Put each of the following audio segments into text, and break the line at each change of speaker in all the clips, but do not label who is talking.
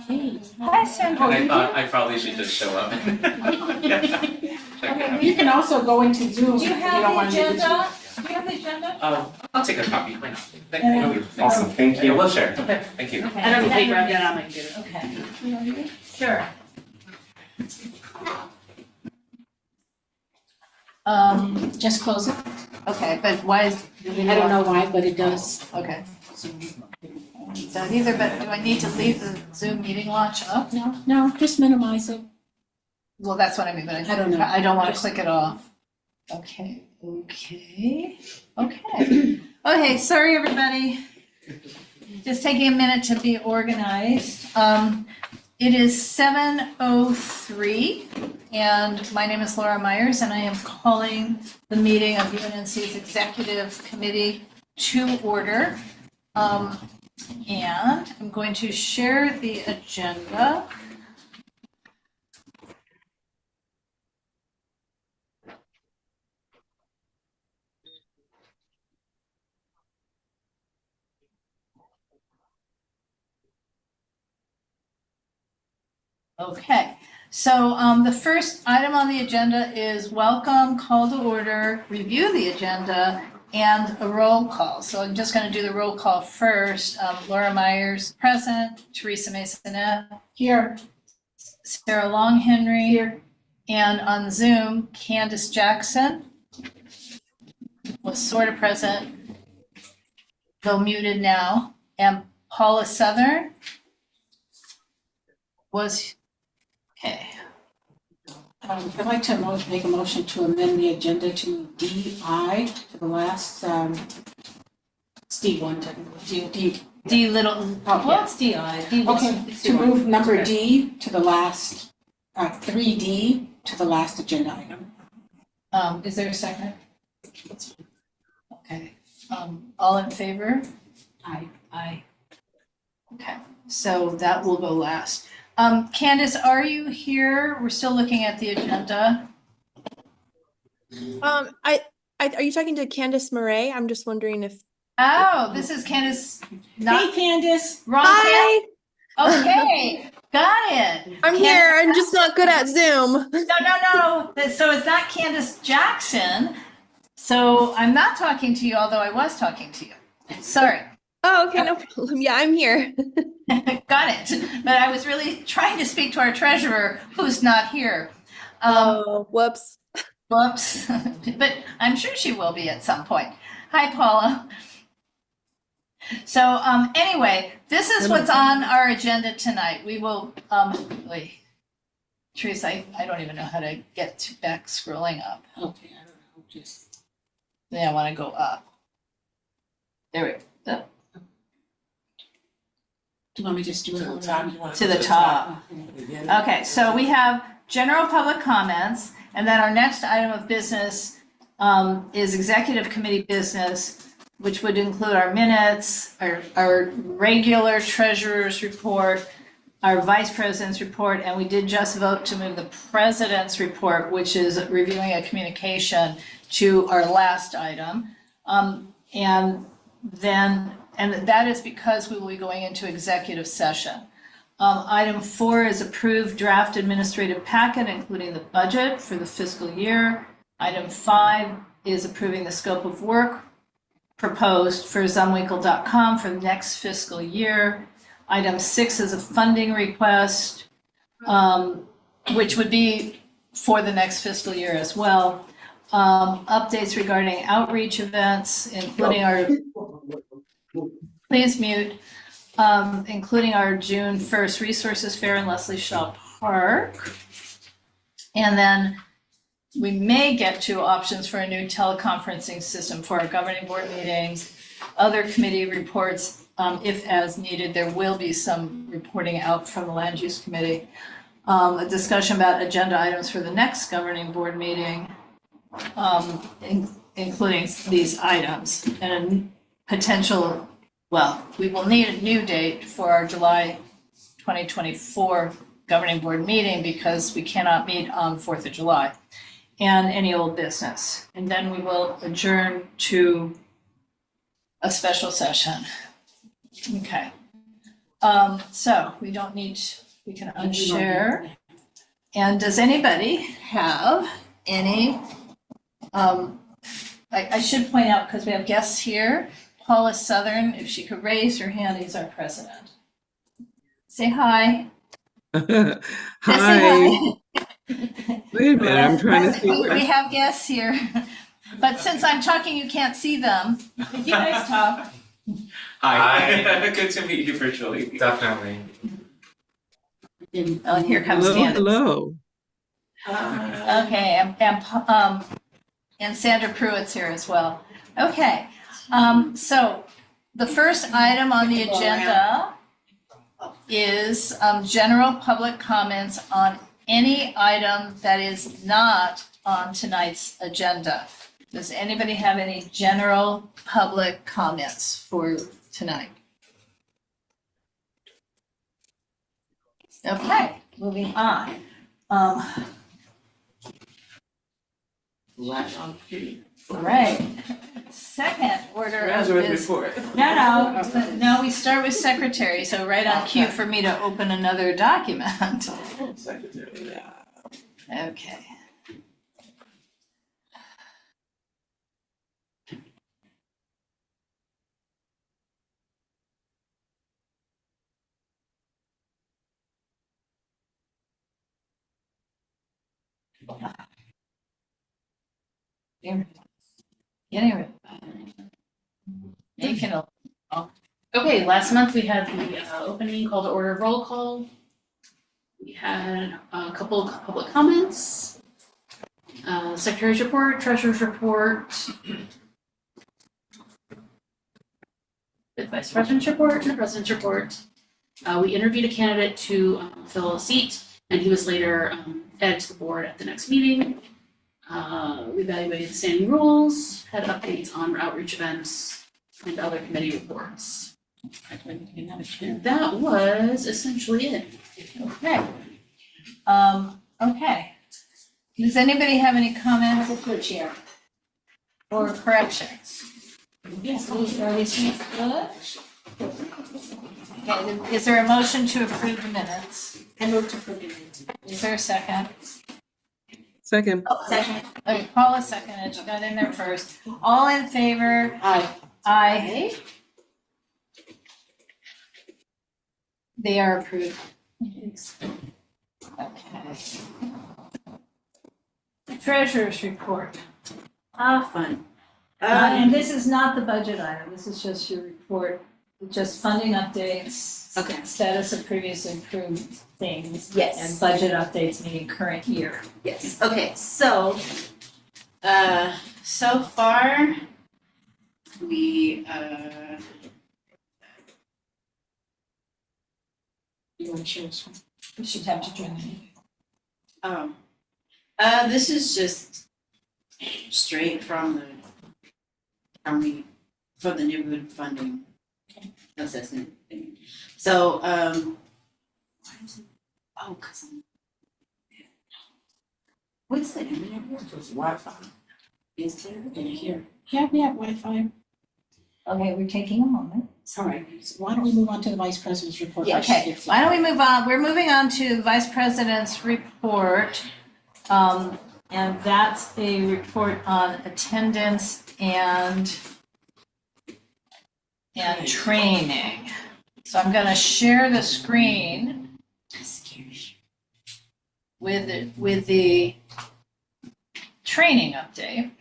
Hey.
Hi, Sandra.
And I thought I probably should just show up.
You can also go into Zoom.
Do you
if
have
don't
the
wanna do the
agenda? Do you have the agenda?
I'll take a copy. Why not? Thank you.
Awesome, thank
Yeah,
you.
we'll share.
Okay.
Thank you.
Okay.
I don't have paper, I've got it on my computer.
Okay. Sure.
Just close it.
Okay, but why is?
I don't know why, but it does.
Okay. Don't either, but do I need to leave the Zoom meeting launch up?
No, just minimize it.
Well, that's what I mean, but
I don't know.
I don't wanna
Just-
click it off. Okay. Okay, sorry, everybody. Just taking a minute to be organized. It is 7:03, and my name is Laura Myers, and I am calling the meeting of UNNC's Executive Committee to order. And I'm going to share the agenda. Okay, so the first item on the agenda is welcome, call to order, review the agenda, and a roll call. So I'm just gonna do the roll call first. Laura Myers, present. Teresa Masonette,
Here.
Sarah Long Henry.
Here.
And on Zoom, Candace Jackson was sort of present, though muted now. And Paula Southern was, okay.
I'd like to make a motion to amend the agenda to DI to the last, it's D1 technically.
D little, well, it's DI. D one.
Okay,
It's
to
D1.
move number
Okay.
D to the last, 3D to the last agenda item.
Is there a second? Okay, all in favor?
Aye.
Aye. Okay, so that will go last. Candace, are you here? We're still looking at the agenda.
Are you talking to Candace Murray? I'm just wondering if.
Oh, this is Candace, not
Hey Candace.
wrong.
Hi,
Okay, got it.
I'm here. I'm just not good at Zoom.
No. So it's not Candace Jackson. So I'm not talking to you, although I was talking to you. Sorry.
Oh, okay, no problem. Yeah, I'm here.
Got it. But I was really trying to speak to our treasurer, who's not here.
Oh, whoops.
Whoops. But I'm sure she will be at some point. Hi, Paula. So anyway, this is what's on our agenda tonight. We will, wait. Teresa, I don't even know how to get back scrolling up.
Okay, I don't know, just.
Yeah, I want to go up. There we go.
Do you want me to just do it?
To the top. Okay, so we have general public comments, and then our next item of business is executive committee business, which would include our minutes, our regular treasurer's report, our vice president's report, and we did just vote to move the president's report, which is reviewing a communication, to our last item. And that is because we will be going into executive session. Item 4 is approved draft administrative packet, including the budget for the fiscal year. Item 5 is approving the scope of work proposed for zumwinkle.com for the next fiscal year. Item 6 is a funding request, which would be for the next fiscal year as well. Updates regarding outreach events, including our, please mute, including our June 1st Resources Fair in Leslie Shaw Park. And then we may get to options for a new teleconferencing system for our governing board meetings, other committee reports, if as needed. There will be some reporting out from the land use committee. A discussion about agenda items for the next governing board meeting, including these items, and a potential, well, we will need a new date for our July 2024 governing board meeting because we cannot meet on 4th of July, and any old business. And then we will adjourn to a special session. Okay. So we don't need, we can unshare. And does anybody have any, I should point out, because we have guests here, Paula Southern, if she could raise her hand, he's our president. Say hi. Say
Hi. Wait a minute, I'm trying to see.
We have guests here, but since I'm talking, you can't see them. Could you guys talk?
Hi. Good to meet you virtually. Definitely.
Oh, here comes
Hello,
Candace.
hello.
Okay, and Sandra Pruitt's here as well. Okay, so the first item on the agenda is general public comments on any item that is not on tonight's agenda. Does anybody have any general public comments for tonight? Okay, moving on. Right. Second order of business. No, we start with secretary, so right on cue for me to open another document. Okay. Getting rid of you can,
Okay, last month we had the opening call to order roll call. We had a couple of public comments, secretary's report, treasurer's report, the vice president's report, and the president's report. We interviewed a candidate to fill a seat, and he was later added to the board at the next meeting. We evaluated the standing rules, had updates on outreach events, and other committee reports. And that was essentially it.
okay. Okay. Does anybody have any comments
For chair.
or corrections?
Yes.
Good. Okay, is there a motion to approve the minutes?
I move to approve the minutes.
Is there a second?
Second.
Second. Okay, Paula seconded, she got in there first. All in favor?
Aye.
Aye. They are approved. Okay. Treasurer's report.
Fun.
And this is not the budget item, this is just your report, just funding updates.
Okay.
Status of previously approved things.
Yes.
And budget updates meaning current year.
Yes, okay, so, so far, we,
You want to share this one?
We should have to join the meeting.
this is just straight from the county, for the neighborhood funding assessment thing. So, why is it, oh, cause I'm. What's the internet?
It's Wi-Fi.
Is there?
In here. Yeah, we have Wi-Fi.
Okay, we're taking a moment.
All right, so why don't we move on to the vice president's report?
Yeah,
Okay, why don't we move on? We're moving on to Vice President's report. And that's a report on attendance and training. So I'm gonna share the screen with the training update.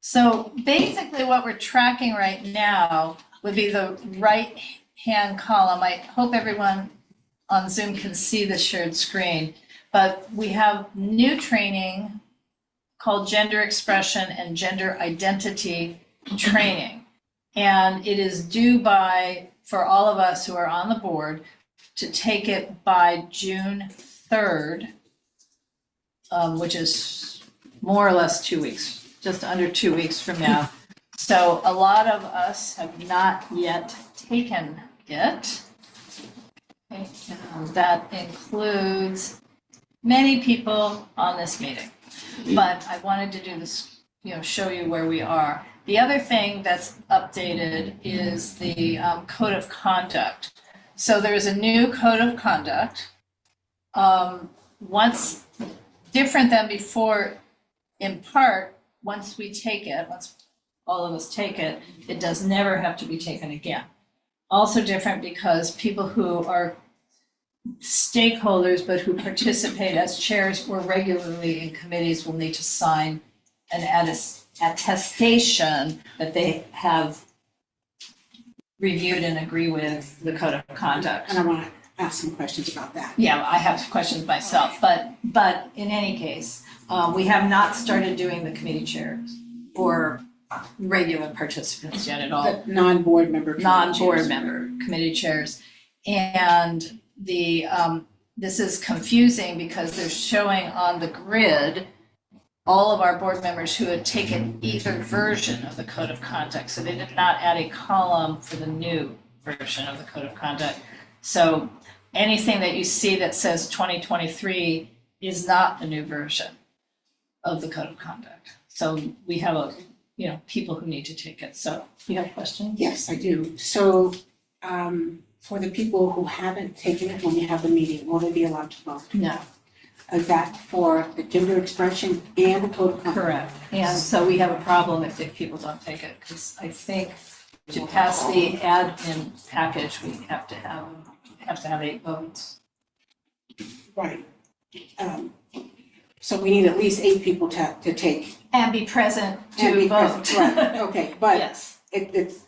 So basically what we're tracking right now would be the right-hand column. I hope everyone on Zoom can see the shared screen. But we have new training called Gender Expression and Gender Identity Training. And it is due for all of us who are on the board, to take it by June 3rd, which is more or less 2 weeks, just under 2 weeks from now. So a lot of us have not yet taken it. Okay, that includes many people on this meeting, but I wanted to do this, show you where we are. The other thing that's updated is the code of conduct. So there's a new code of conduct. Once, different than before, in part, once we take it, once all of us take it, it does never have to be taken again. Also different because people who are stakeholders but who participate as chairs or regularly in committees will need to sign an attestation that they have reviewed and agree with the code of conduct.
And I want to ask some questions about that.
Yeah, I have questions myself, but in any case, we have not started doing the committee chairs or regular participants yet at all.
The non-board member. committee
Non-board
chairs.
member committee chairs. And this is confusing because they're showing on the grid all of our board members who had taken either version of the code of conduct. So they did not add a column for the new version of the code of conduct. So anything that you see that says 2023 is not the new version of the code of conduct. So we have people who need to take it. So you have questions?
Yes, I do. So, for the people who haven't taken it when we have the meeting, will they be allowed to vote?
No.
Is that for the gender expression and the code of conduct?
Correct. And so we have a problem if the people don't take it, because I think to pass the admin package, we have to have 8 votes.
Right. So we need at least 8 people to take.
And be present
and
to
be
vote.
present. Right, okay, but
Yes,
it's,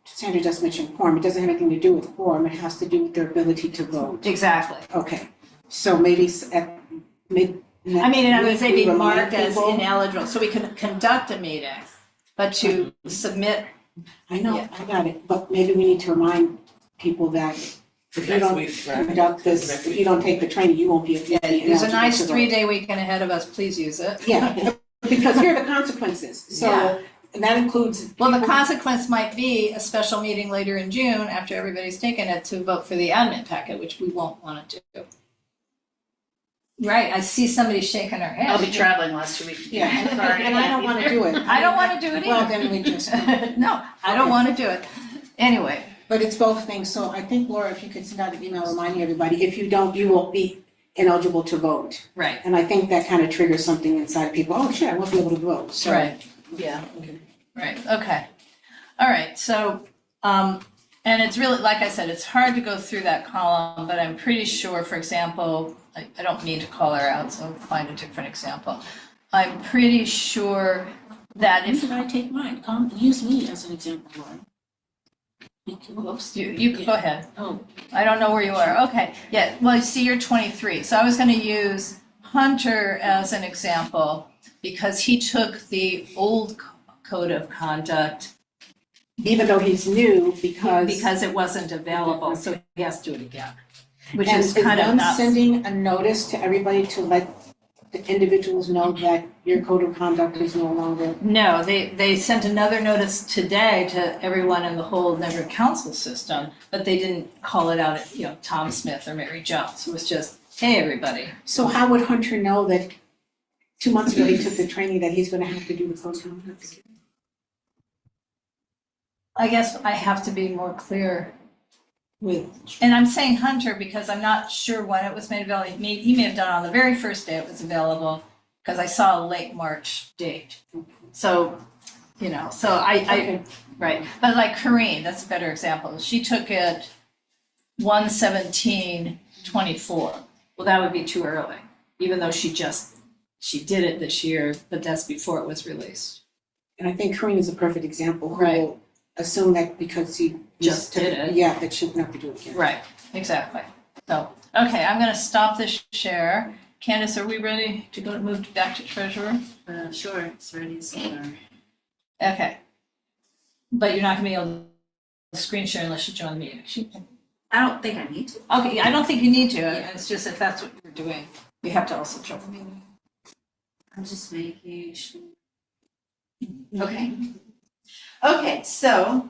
Sandra just mentioned quorum, it doesn't have anything to do with quorum, it has to do with their ability to vote.
exactly.
Okay, so maybe at mid.
I mean, and I would say be
we remind
marked as
people-
ineligible, so we can conduct a meeting, but to submit,
I know,
Yeah.
I got it, but maybe we need to remind people that if you don't conduct this, if you don't take the training, you won't be.
there's a nice
eligible to vote.
3-day weekend ahead of us, please use it.
Yeah, because here are the consequences,
Yeah.
so, and that includes.
Well, the
people-
consequence might be a special meeting later in June after everybody's taken it to vote for the admin packet, which we won't want to do. Right, I see somebody shaking her head.
I'll be traveling last 2 weeks.
Yeah, and I don't wanna do it.
I don't want to do it
Well,
either.
then we just,
No, I don't want to do it. Anyway,
but it's both things, so I think Laura, if you could send out an email reminding everybody, if you don't, you won't be ineligible to vote.
right,
And I think that kind of triggers something inside people, oh shit, I won't be able to vote, so.
right, yeah,
Okay.
right, okay. All right, so, and it's really, like I said, it's hard to go through that column, but I'm pretty sure, for example, I don't need to call her out, so I'll find a different example. I'm pretty sure that
When
if,
should I take mine? Use me as an example, Laura.
oops, you go ahead.
Oh,
I don't know where you are. Okay, yeah, well, you see, you're 23. So I was going to use Hunter as an example because he took the old code of conduct
even though he's new, because.
it wasn't available, so he has to do it again, which
And
is kind of
them
not.
sending a notice to everybody to let the individuals know that your code of conduct is no longer.
No, they sent another notice today to everyone in the whole Never Council system, but they didn't call it out at, Tom Smith or Mary Jones. It was just, hey, everybody.
So how would Hunter know that 2 months ago he took the training that he's gonna have to do the code of conduct?
I guess I have to be more clear with, and I'm saying Hunter because I'm not sure when it was made available. He may have done it on the very first day it was available, because I saw a late March date. So,
Okay.
right. But like Corinne, that's a better example. She took it 1/17/24. Well, that would be too early, even though she did it this year, but that's before it was released.
And I think Corinne is a perfect example, who
Right.
will assume that because he
Just did it.
Yeah, that she wouldn't have to do it again.
Right, exactly. So, okay, I'm gonna stop this share. Candace, are we ready to move back to treasurer?
Sure, it's ready, so.
Okay. But you're not gonna be able to screen share unless you join the meeting.
I don't think I need to.
Okay, I don't think you need to. It's just if that's what you're doing, you have to also join the meeting.
I'm just making sure. Okay. Okay, so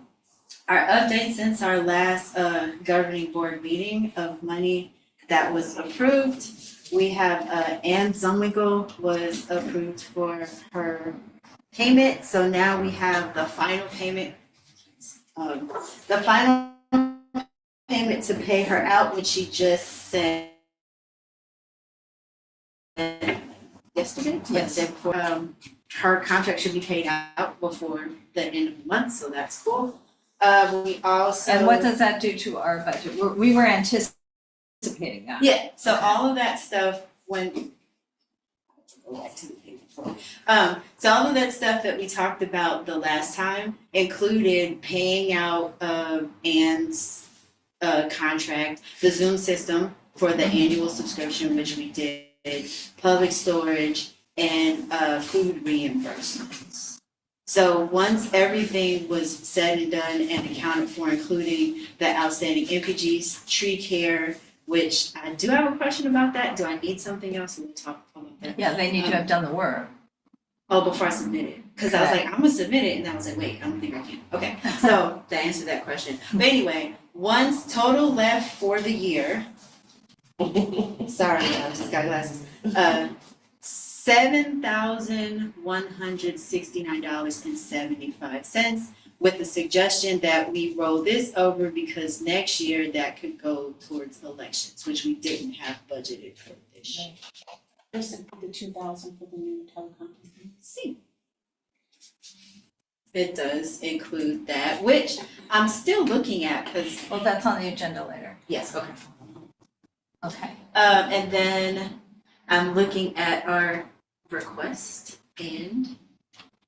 our update since our last governing board meeting of money that was approved. We have Ann Zumwinkel was approved for her payment, so now we have the final payment. The final payment to pay her out, which she just sent yesterday.
Yes.
Her contract should be paid out before the end of the month, so that's cool. We also.
And what does that do to our budget? We were anticipating that.
Yeah, so all of that stuff when. Go back to the paper. So all of that stuff that we talked about the last time included paying out Ann's contract, the Zoom system for the annual subscription, which we did, public storage, and food reimbursements. So once everything was said and done and accounted for, including the outstanding MPGs, tree care, which I do have a question about that. Do I need something else? We'll talk about that.
Yeah, they need to have done the work.
Oh, before I submit it, because I was like, I'm gonna submit it, and I was like, wait, I don't think I can. Okay, so to answer that question, but anyway, once total left for the year. Sorry, I just got glasses. $7,169.75, with the suggestion that we roll this over because next year that could go towards elections, which we didn't have budgeted for this year.
Just the 2,000 for the new telecom.
See. It does include that, which I'm still looking at, because,
Well, that's on the agenda later.
yes, okay.
Okay.
And then I'm looking at our request, and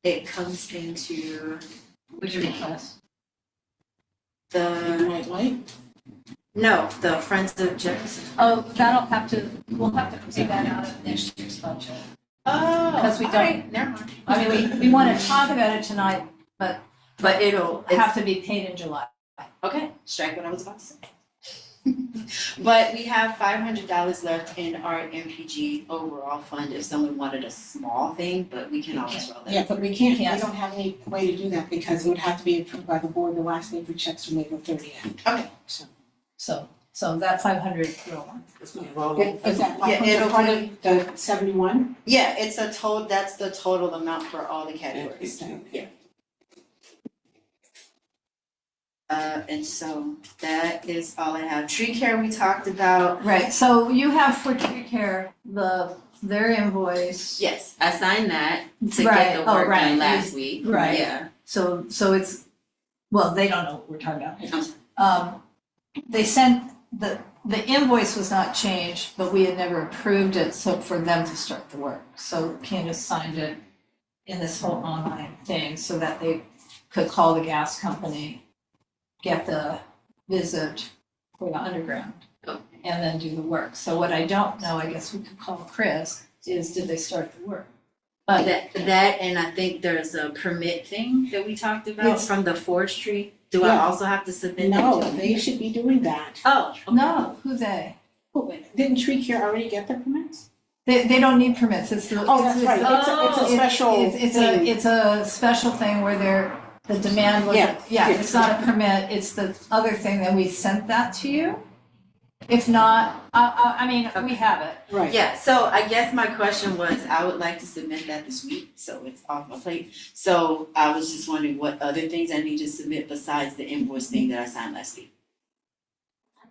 it comes into
Which request?
the,
White light?
no, the Friends of Jefferson.
Oh, we'll have to figure that out in next year's budget.
Oh,
Because we
all
don't-
right, never mind.
I mean, we want to talk about it tonight, but
But it'll,
have to be paid in July.
okay, strike what I was about to say. But we have $500 left in our MPG overall fund if someone wanted a small thing, but we can always roll that.
Yeah, but we can't, we
Yes.
don't have any way to do that because it would have to be approved by the board. The last day for checks from April 30th.
Okay.
So.
So that 500 will.
Is that
Yeah, it'll
part of the 71?
Yeah, it's a total, that's the total amount for all the categories. Yeah. And so that is all I have. Tree care we talked about.
Right, so you have for tree care, their invoice.
Yes, I signed that to
Right,
get the
oh,
work
right.
done last week.
Right.
Yeah.
So it's, well, they don't know what we're talking about.
I'm sorry.
They sent, the invoice was not changed, but we had never approved it, so for them to start the work. So Candace signed it in this whole online thing so that they could call the gas company, get the visit for the underground,
Oh.
and then do the work. So what I don't know, I guess we could call Chris, is did they start the work? But
That and I think there's a permit thing that we talked about
Yes.
from the forestry. Do I
Yeah.
also have to submit that?
No,
to them?
they should be doing that.
Oh, okay.
no, who they?
Oh, wait, didn't Tree Care already get their permits?
They don't need permits, it's the.
Oh, that's right. It's a special thing.
It's a special thing where the demand was,
Yeah.
it's not a permit, it's the other thing that we sent that to you. If not, I mean, we have it.
Right.
Yeah, so I guess my question was, I would like to submit that this week, so it's off my plate. So I was just wondering what other things I need to submit besides the invoice thing that I signed last week.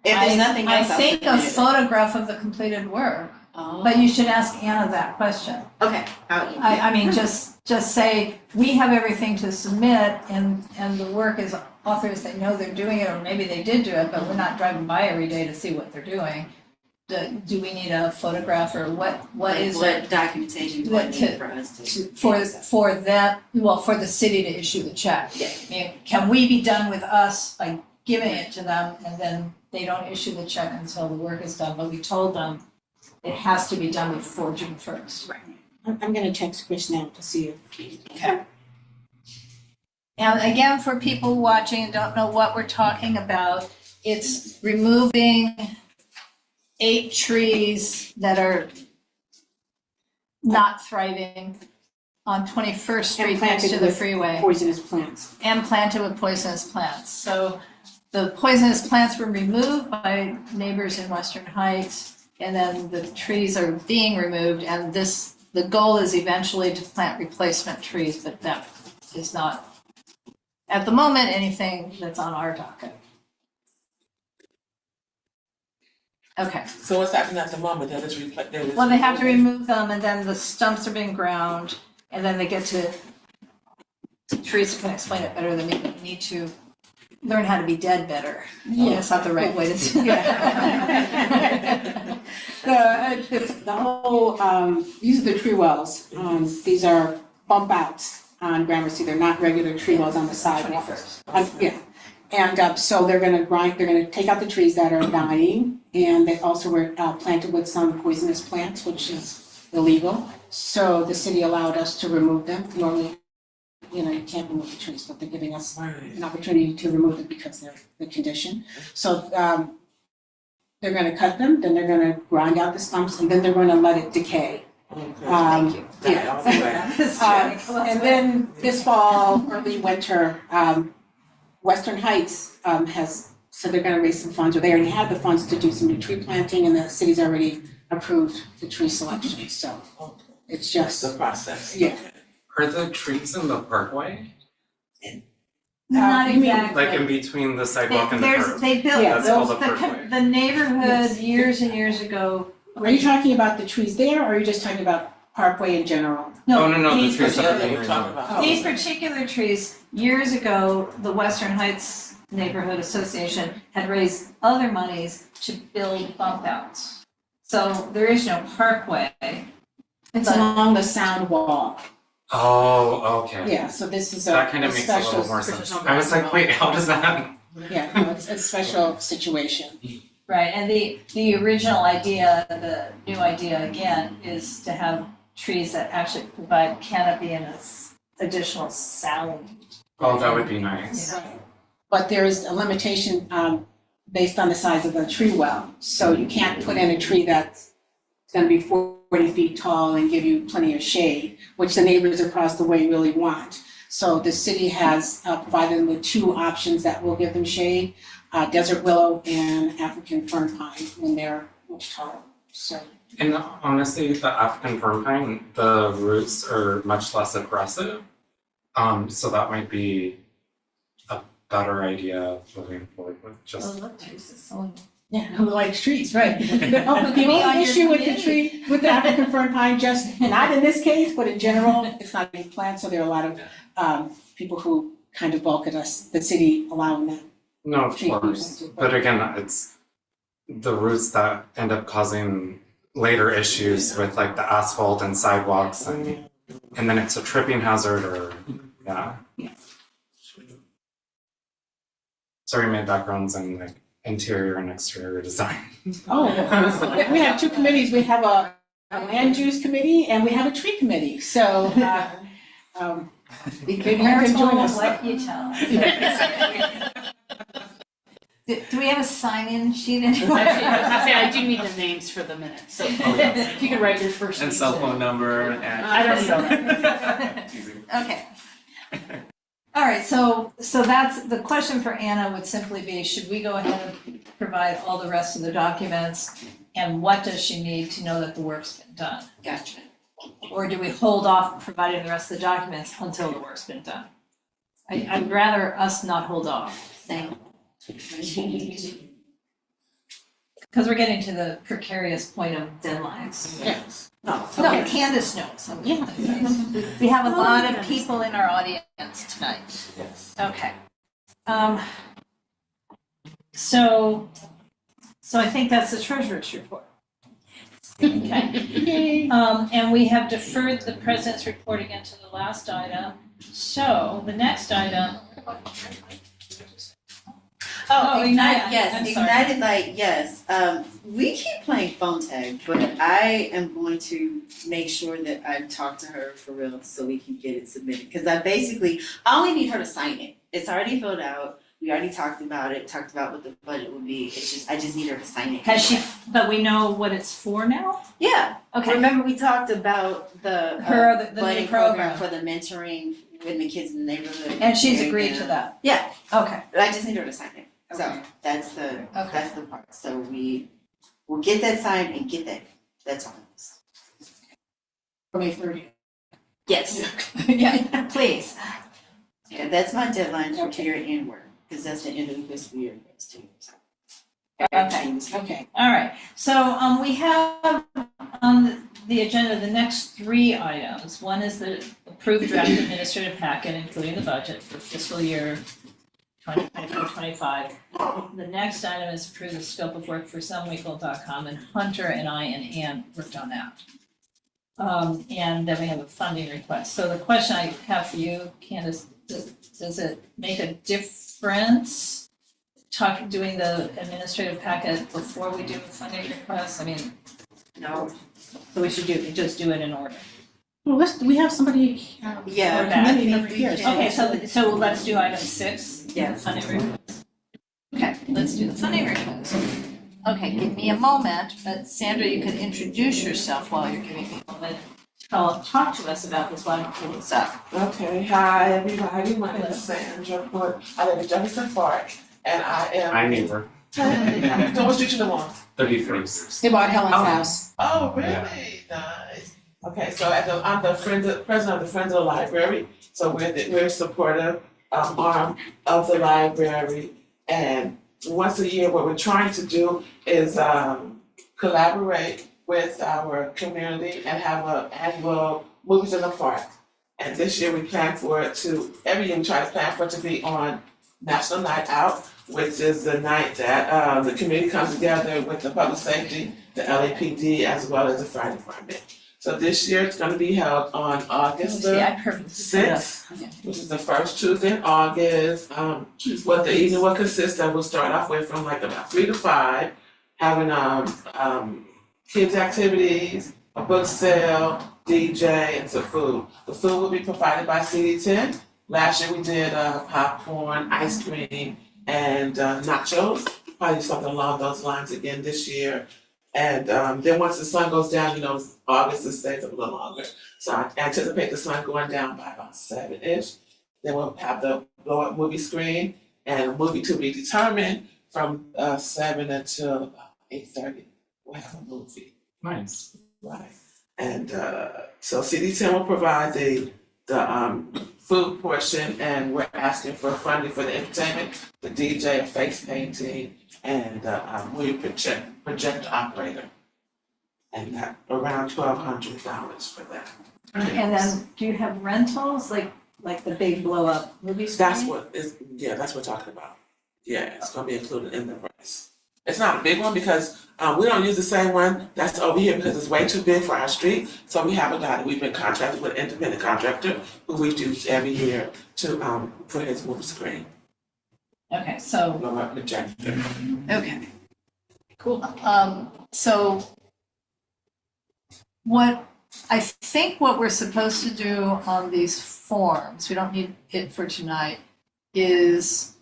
If there's nothing else, I'll
I think a
submit it.
photograph of the completed work,
Oh,
but you should ask Anna that question.
okay, I'll email.
I mean, just say, we have everything to submit and the work is authors, they know they're doing it, or maybe they did do it, but we're not driving by every day to see what they're doing. Do we need a photograph or what
Like,
is
what
it
documentation do I
What
need
to-
for us to?
for that, well, for the city to issue the check?
Yeah.
I mean, can we be done with us by giving it to them and then they don't issue the check until the work is done? But we told them it has to be done before June 1st.
I'm gonna text Chris now to see if.
Okay. And again, for people watching and don't know what we're talking about, it's removing 8 trees that are not thriving on 21st Street next to
planted
the
with
freeway
Poisonous plants.
and planted with poisonous plants. So the poisonous plants were removed by neighbors in Western Heights, and then the trees are being removed, and this the goal is eventually to plant replacement trees, but that is not, at the moment, anything that's on our docket. Okay,
So what's happening at the moment?
well, they have to remove them and then the stumps are being ground and then they get to, Teresa can explain it better than me, but we need to learn how to be dead better. That's not the right way to say it.
The whole, these are the tree wells. These are bump outs on Gramercy. They're not regular tree wells on the sidewalks. Yeah. And so they're gonna take out the trees that are dying, and they also were planted with some poisonous plants, which is illegal. So the city allowed us to remove them. Normally, you can't remove the trees, but they're giving us an opportunity to remove them because they're the condition. So they're gonna cut them, then they're gonna grind out the stumps, and then they're gonna let it decay.
Thank you.
And then this fall, early winter, Western Heights has said they're gonna raise some funds, or they already have the funds to do some new tree planting, and the city's already approved the tree selection, so it's just.
The process.
Yeah.
Are the trees in the parkway?
Not
you mean-
exactly.
Like in between the sidewalk and the
There's,
curb?
they built,
Yeah,
that's called
those,
the parkway.
the neighborhood
Yes.
years and years ago.
Are you talking about the trees there, or are you just talking about Parkway in general?
Oh, no, the
these
trees that are
Yeah,
being
we're talking
removed.
about.
These particular trees, years ago, the Western Heights Neighborhood Association had raised other monies to build bump outs. So there is no parkway.
It's
But-
along the sound wall.
Oh, okay.
Yeah, so this is
That kind
a
of makes a little
special,
more sense. I was like, wait, how does that?
yeah, no, it's a special situation.
Right, and the original idea, the new idea again, is to have trees that actually provide canopy and additional sound.
Oh, that would be nice.
But there is a limitation based on the size of the tree well. So you can't put in a tree that's gonna be 40 feet tall and give you plenty of shade, which the neighbors across the way really want. So the city has provided them with two options that will give them shade, desert willow and African fern pine when they're much taller, so.
And honestly, the African fern pine, the roots are much less aggressive. So that might be a better idea moving forward with just.
Yeah, who likes trees, right? The
on
only
your
issue with the
committee.
tree, with the African fern pine, just, not in this case, but in general, it's not a plant, so there are a lot of people who kind of balk at us, the city allowing that.
No, of
Tree
course.
people.
But again, it's the roots that end up causing later issues with like the asphalt and sidewalks and then it's a tripping hazard or, yeah. So we made backgrounds in like interior and exterior design.
Oh, we have two committees, we have a land use committee and we have a tree committee, so, maybe you can join us.
What you tell. Do we have a sign-in sheet anywhere?
I do need the names for the minutes, so if you could write your first name.
And cell phone number and.
I don't need all that.
Easy.
Okay. All right, so that's, the question for Anna would simply be, should we go ahead and provide all the rest of the documents? And what does she need to know that the work's been done?
Gotcha.
Or do we hold off providing the rest of the documents until the work's been done? I'd rather us not hold off,
Same.
because we're getting to the precarious point of deadlines.
Yes.
No, Candace knows.
Yeah.
We have a lot of people in our audience tonight.
Yes.
Okay. So I think that's the treasurer's report. Okay. And we have deferred the president's report again to the last item. So the next item. Oh, Ignite,
Yes,
I'm sorry.
Ignited Light, yes. We keep playing phone tag, but I am going to make sure that I talk to her for real so we can get it submitted. Cause I only need her to sign it. It's already filled out. We already talked about it, talked about what the budget would be. I just need her to sign it.
Has she, but we know what it's for now?
Yeah.
Okay.
Remember we talked about the
The new
budget
program.
for the mentoring with the kids in the neighborhood.
And she's agreed to that?
Yeah,
Okay.
I just need her to sign it. So
Okay.
that's the
Okay.
that's the part. So we'll get that signed and get that. That's all.
May 30th.
Yes.
Yeah, please.
Yeah, that's my deadline for year-end work, because that's the end of the fiscal year for us too. So.
Okay.
Okay.
All right, so we have on the agenda the next 3 items. One is the approved draft administrative packet, including the budget for fiscal year 2024-25. The next item is approve the scope of work for SumWeekly.com, and Hunter and I and Ann worked on that. And then we have a funding request. So the question I have for you, Candace, does it make a difference doing the administrative packet before we do the funding request? I mean,
No.
so we should just do it in order.
Well, we have somebody,
Yeah.
Or that.
committee member here.
Okay, so let's do item 6,
Yeah.
the funding request. Okay, let's do the funding request. Okay, give me a moment, but Sandra, you can introduce yourself while you're giving me a moment. Talk to us about this while I'm pulling this up.
Okay, hi everybody, my name is Sandra, I live in Jefferson Park, and I am.
Hi, neighbor.
So what street you live on?
31st.
They bought Helen's
Oh.
house.
Oh, really? Nice. Okay, so I'm the president of the Friends of the Library, so we're supportive arm of the library, and once a year, what we're trying to do is collaborate with our community and have an annual Movies in the Park. And this year we plan for it to, every year we try to plan for it to be on National Night Out, which is the night that the community comes together with the public safety, the LAPD, as well as the fire department. So this year it's gonna be held on August
See, I perfectly
sixth, which is the first Tuesday in August. What the evening will consist of, we'll start off with from like about 3 to 5, having kids activities, a book sale, DJ, and some food. The food will be provided by CD10. Last year we did popcorn, ice cream, and nachos. Probably something along those lines again this year. And then once the sun goes down, you know, August it stays up a little longer. So I anticipate the sun going down by about 7-ish. Then we'll have the blow up movie screen and a movie to be determined from 7 until about 8:30. We'll have a movie.
Nice.
Right. And so CD10 will provide the food portion, and we're asking for funding for the entertainment, the DJ, face painting, and movie projector operator. And that around $1,200 for that.
And then, do you have rentals, like the big blow up movie screen?
That's what that's what we're talking about. Yeah, it's gonna be included in the price. It's not a big one because we don't use the same one that's over here because it's way too big for our street. So we have a guy that we've been contracted with, an independent contractor, who we use every year to put his movie screen.
Okay, so,
Blow up projector.
okay. Cool. So I think what we're supposed to do on these forms, we don't need it for tonight, is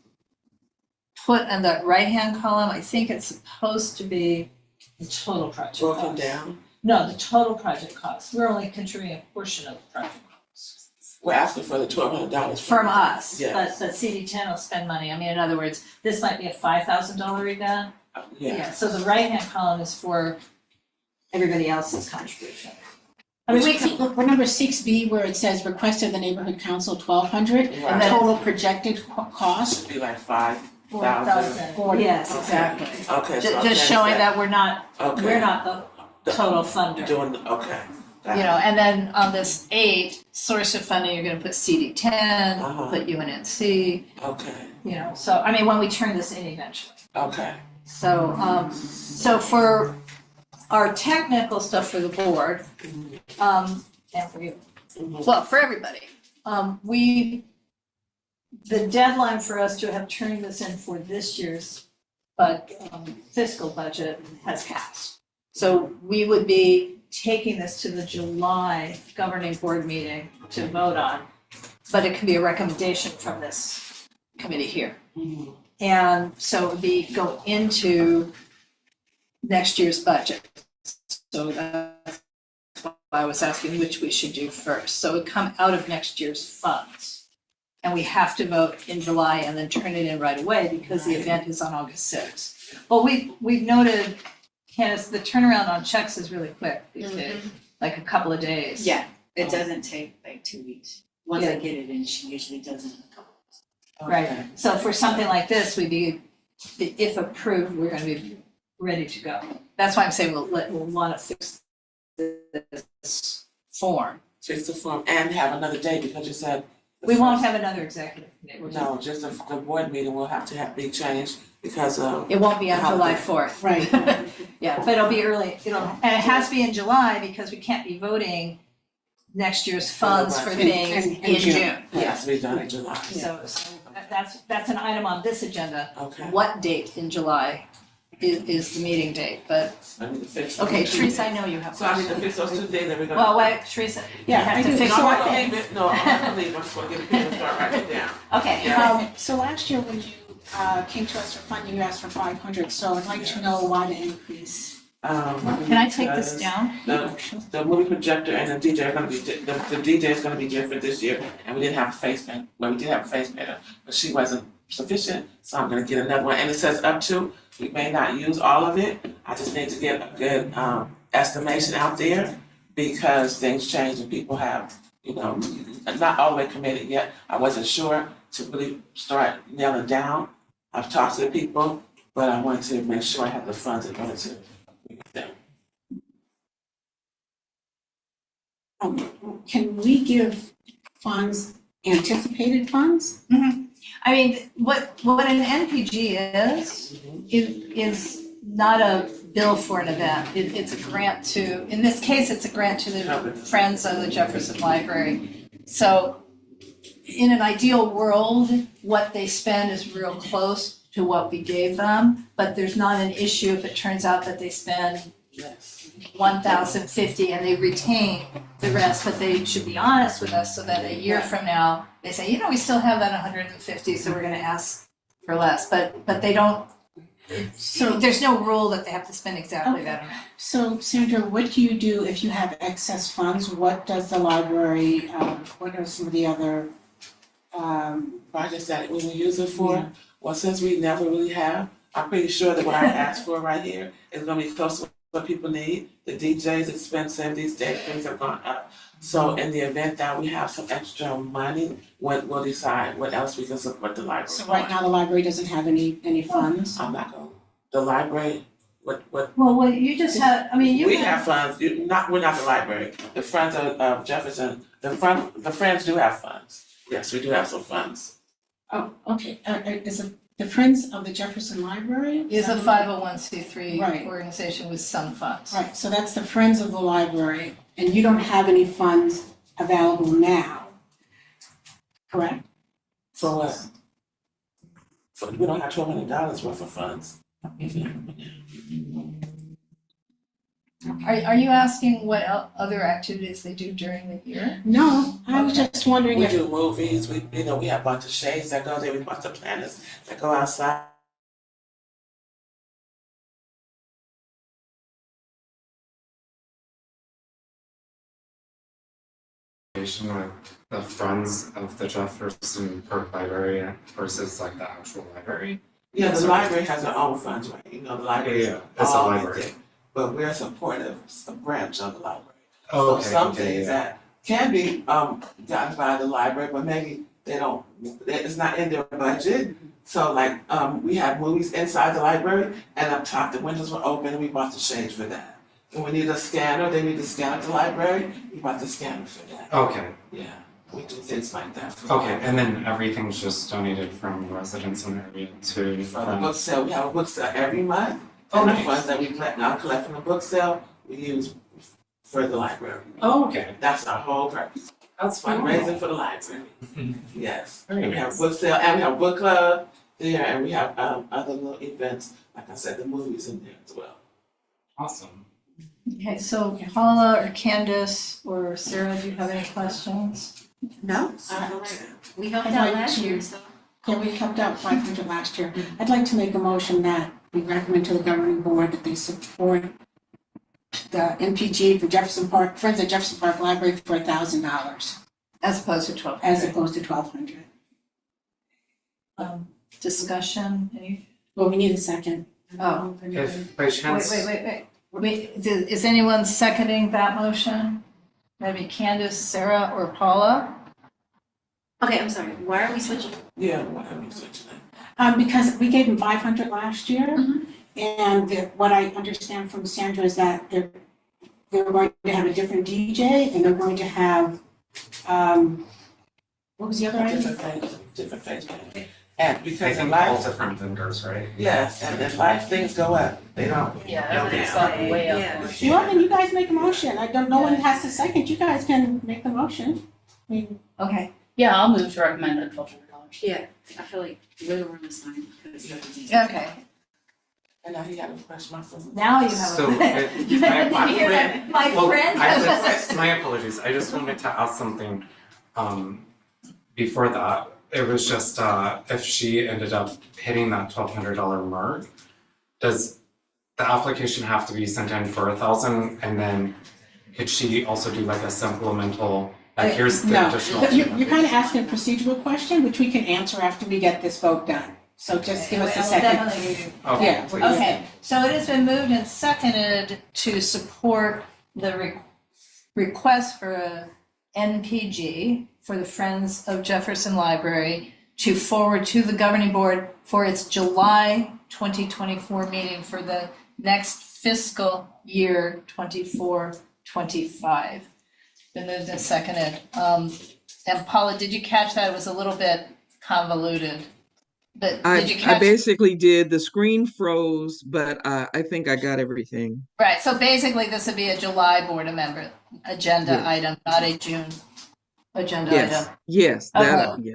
put in the right-hand column, I think it's supposed to be the total project cost.
Broken down.
No, the total project cost. We're only contributing a portion of the project cost.
We're asking for the $1,200
From us,
Yes.
but CD10 will spend money. I mean, in other words, this might be a $5,000 event.
Yeah.
So the right-hand column is for everybody else's contribution. I mean, we can,
Look, we're number 6B where it says request of the neighborhood council 1,200,
Right.
and total projected cost.
Should be like 5.
4,000. Yes, exactly.
Okay, so I'll
Just
change
showing that we're not
Okay.
the total funder.
Doing, okay.
You know, and then on this 8, source of funding, you're gonna put CD10,
Uh-huh.
put UNNC,
Okay,
you know, so, I mean, when we turn this in eventually.
okay.
So for our technical stuff for the board, and for you, well, for everybody, the deadline for us to have turned this in for this year's fiscal budget has passed. So we would be taking this to the July governing board meeting to vote on, but it can be a recommendation from this committee here. And so it would go into next year's budget. So that's why I was asking which we should do first. So it would come out of next year's funds. And we have to vote in July and then turn it in right away because the event is on August 6th. Well, we've noted, Candace, the turnaround on checks is really quick these days. like a couple of days.
Yeah, it doesn't take like 2 weeks. Once I get it in, she usually does it in a couple.
Right,
Okay.
so for something like this, we'd be, if approved, we're gonna be ready to go. That's why I'm saying we'll wanna fix this form.
Fix the form and have another day because you said. the
We won't
first-
have another executive committee, we're just,
No, just the board meeting will have to be changed because
it won't be on
How
July
the-
4th.
Right.
Yeah, but it'll be early, and it has to be in July because we can't be voting next year's funds for
In-
things
in
in
June.
June.
it has to be done in July.
So that's an item on this agenda.
Okay.
What date in July is the meeting date, but,
I need to fix.
okay,
those two
Teresa, I
days.
know you have
So I need to
questions.
fix those 2 days that we're gonna.
Well, wait, Teresa, you
Yeah, I
have to
do.
fix
No, I'm
one
not gonna
thing.
leave it, no, I'm not gonna leave, I'm just gonna get the pen and start writing it down.
Okay,
Yeah.
So last year when you came to us for funding, you asked for 500, so I'd like to know why the increase.
can I take this
because
down?
The movie projector and the DJ are gonna be, the DJ is gonna be different this year, and we didn't have a face paint, well, we did have a face painter, but she wasn't sufficient, so I'm gonna get another one, and it says up to, we may not use all of it, I just need to get a good, estimation out there, because things change and people have, not all the way committed yet, I wasn't sure to really start nailing down. I've talked to the people, but I wanted to make sure I had the funds in order to meet them.
Can we give funds, anticipated funds?
I mean, what an NPG is not a bill for an event. It's a grant to, in this case, it's a grant to the Friends of the Jefferson Library. So in an ideal world, what they spend is real close to what we gave them, but there's not an issue if it turns out that they spend
Yes.
1,050 and they retain the rest, but they should be honest with us so that a year from now, they say, we still have that 150, so we're gonna ask for less, but they don't,
So,
there's no rule that they have to spend exactly that amount.
so Sandra, what do you do if you have excess funds? What does the library, what are some of the other,
Projects that we will use it for, well, since we never really have, I'm pretty sure that what I asked for right here is gonna be close to what people need. The DJ's expensive, these days things have gone up. So in the event that we have some extra money, we'll decide what else we can support the library.
so right now the library doesn't have any funds?
I'm not going, the library, what,
Well, you just had,
we have funds, we're not the library, the Friends of Jefferson, the Friends do have funds. Yes, we do have some funds.
Oh, okay, is it the Friends of the Jefferson Library?
Is a 501c3
Right.
organization with some funds.
Right, so that's the Friends of the Library, and you don't have any funds available now, correct?
For what? We don't have $1,200 worth of funds.
Are you asking what other activities they do during the year?
No, I was just wondering
We
if,
do movies, we have a bunch of shades that go there, we have a bunch of planners that go outside.
With the Friends of the Jefferson Park Library versus like the actual library.
Yeah, the library has their own funds, right? The library is
It's a
all
library.
in, but we're supportive, a branch of the library.
Oh, okay,
So some
okay,
things
yeah.
that can be done by the library, but maybe they don't, it's not in their budget. So like, we have movies inside the library, and up top, the windows were open, and we bought the shades for that. And we need a scanner, they need to scan at the library, we bought the scanner for that.
Okay,
Yeah, we do things like that. for
okay, and then everything's just donated from residents in the area to
For the
Friends.
book sale, we have a book sale every month.
Oh,
And the
nice.
funds that we collect from the book sale, we use for the library.
Oh, okay,
That's our whole purpose,
that's fun.
fundraising for the library. Yes.
Very
We have
nice.
book sale, and we have book club there, and we have other little events, like I said, the movies in there as well.
Awesome.
Okay, so Paula or Candace or Sarah, do you have any questions?
No, we helped
I'd
out
like
last
to-
year, so.
yeah, we helped out 500 last year. I'd like to make a motion that we recommend to the governing board that they support the NPG for Jefferson Park, Friends of Jefferson Park Library for $1,000
As opposed to 12.
as opposed to 1,200.
Discussion, any?
Well, we need a second.
Oh.
If by chance,
Wait. Is anyone seconding that motion? Maybe Candace, Sarah, or Paula?
Okay, I'm sorry, why are we switching?
Yeah, why are we switching it?
Because we gave them 500 last year.
Mhm.
And what I understand from Sandra is that they're going to have a different DJ and they're going to have, what was the other item?
Different things. And
I
because in
think all
life,
different vendors, right?
yes, and in life, things go up, they don't.
Yeah,
everything's
gone way up.
Yeah.
Well, then you guys make a motion. No one has to second. You guys can make the motion. I mean,
Okay,
Yeah, I'll move to recommend at $1,200.
Yeah, I feel like wiggle room is fine, because
okay.
And now he got a question, my phone.
Now you have a.
So,
Did you
my
hear that? My
Well,
friend
I
has
just, my apologies, I just wanted to ask something, before that. It was just, if she ended up hitting that $1,200 mark, does the application have to be sent in for 1,000, and then could she also do like a supplemental, like here's the
no,
additional?
you're kind of asking a procedural question, which we can answer after we get this vote done. So just give us a second.
Okay,
Yeah.
please.
Okay, so it has been moved and seconded to support the request for a NPG for the Friends of Jefferson Library to forward to the governing board for its July 2024 meeting for the next fiscal year 24-25. Been moved and seconded. And Paula, did you catch that? It was a little bit convoluted. But did you
I
catch?
basically did. The screen froze, but I think I got everything.
Right, so basically this would be a July board member agenda
Yes.
item, not a June agenda item.
Yes, yes, that, yeah.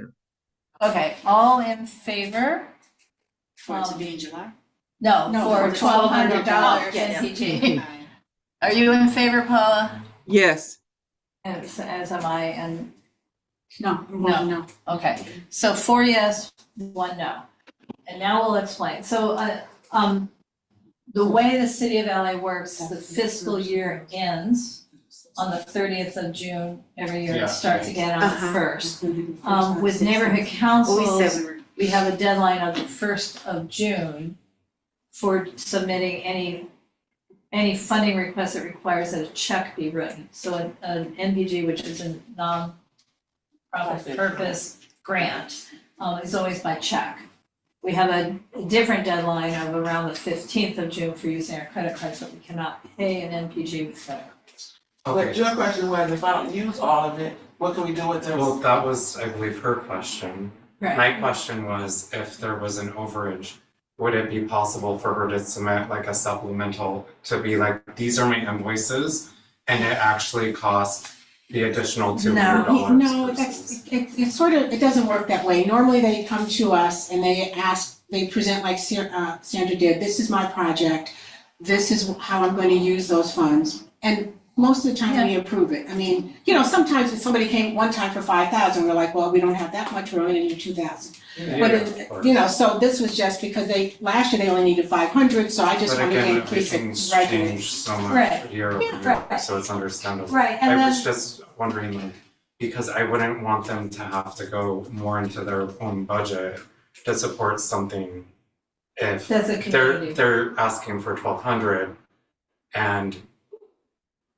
Okay, all in favor?
for it to be in July.
No,
No,
for
for
$1,200
$1,200. Yeah, yeah.
NPG. Are you in favor, Paula?
Yes,
As am I, and,
No, no.
okay, so 4 yes, 1 no. And now we'll explain. So, the way the city of LA works, the fiscal year ends on the 30th of June every year.
Yeah.
It starts again on the
Uh-huh.
1st. With neighborhood
Well, we
councils,
said we were.
we have a deadline of the 1st of June for submitting any funding request that requires that a check be written. So an NPG, which is a non-profit purpose grant, is always by check. We have a different deadline of around the 15th of June for using our credit cards, but we cannot pay an NPG with credit cards.
But
Okay,
your question was, if I don't use all of it, what can we do with
well,
this?
that was, I believe, her question.
Right.
My question was if there was an overage, would it be possible for her to submit like a supplemental to be like, these are my invoices and it actually costs the additional $200?
No,
versus-
it's sort of, it doesn't work that way. Normally they come to us and they present like Sandra did, this is my project, this is how I'm going to use those funds. And most of the time we approve it. I mean, sometimes if somebody came one time for 5,000, we're like, well, we don't have that much, we're only gonna do 2,000.
Yeah,
But,
of course.
so this was just because last year they only needed 500, so I just
But
wanted to
again,
increase it
everything's
regularly.
changed so much
Right.
year over
Yeah,
year,
right.
so it's understandable.
Right, and
I
then.
was just wondering, like, because I wouldn't want them to have to go more into their own budget to support something if
That's a community.
they're asking for 1,200 and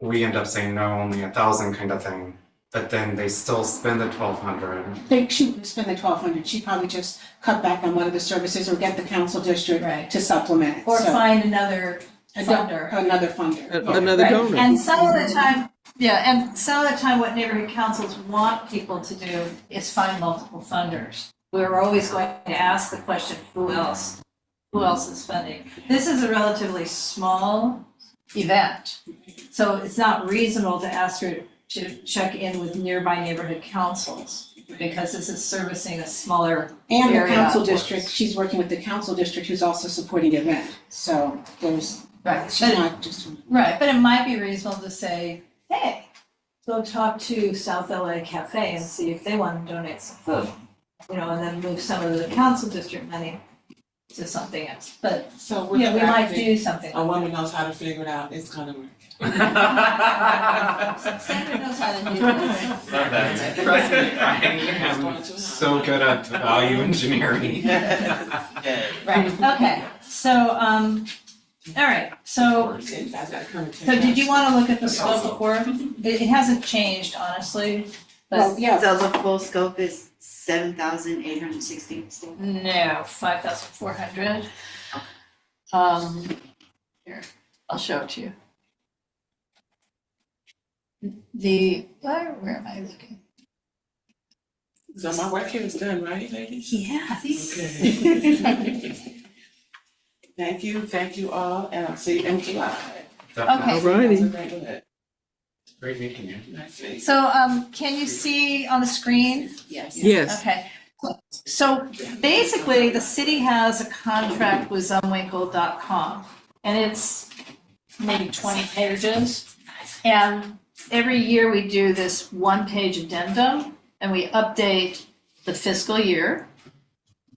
we end up saying no, only 1,000 kind of thing, but then they still spend the 1,200.
She would spend the 1,200, she'd probably just cut back on one of the services or get the council district
Right.
to supplement it.
Or
So,
find another funder.
Another funder. Yeah.
Another
Right.
donor.
And some of the time, what neighborhood councils want people to do is find multiple funders. We're always going to ask the question, who else is funding? This is a relatively small event, so it's not reasonable to ask her to check in with nearby neighborhood councils, because this is servicing a smaller
And the
area.
council district, she's working with the council district who's also supporting the event, so
Right,
she's not just.
right, but it might be reasonable to say, hey, go talk to South LA Cafe and see if they want to donate some food. And then move some of the council district money to something else. But,
So
we might do something
A
like
woman knows how to figure it out, it's gonna work.
that. Sandra knows how to do this.
Love that. Trust me, I am so good at value engineering.
Yes.
Right, okay, so, All right, so
You guys gotta come and take
So did you
that.
want to look at the scope of work? It hasn't changed, honestly,
Well,
but
yeah,
So the full scope is 7,860.
no, 5,400. Here, I'll show it to you. Where am I looking?
So my work here is done, right, ladies?
Yes.
Okay. Thank you all, and I'll see you in July.
Definitely.
Okay.
Alrighty.
Great meeting you.
Nice meeting you.
So, can you see on the screen?
Yes.
Yes.
Okay. So basically, the city has a contract with Zumwinkle.com, and it's maybe 20 pages. And every year we do this one-page addendum, and we update the fiscal year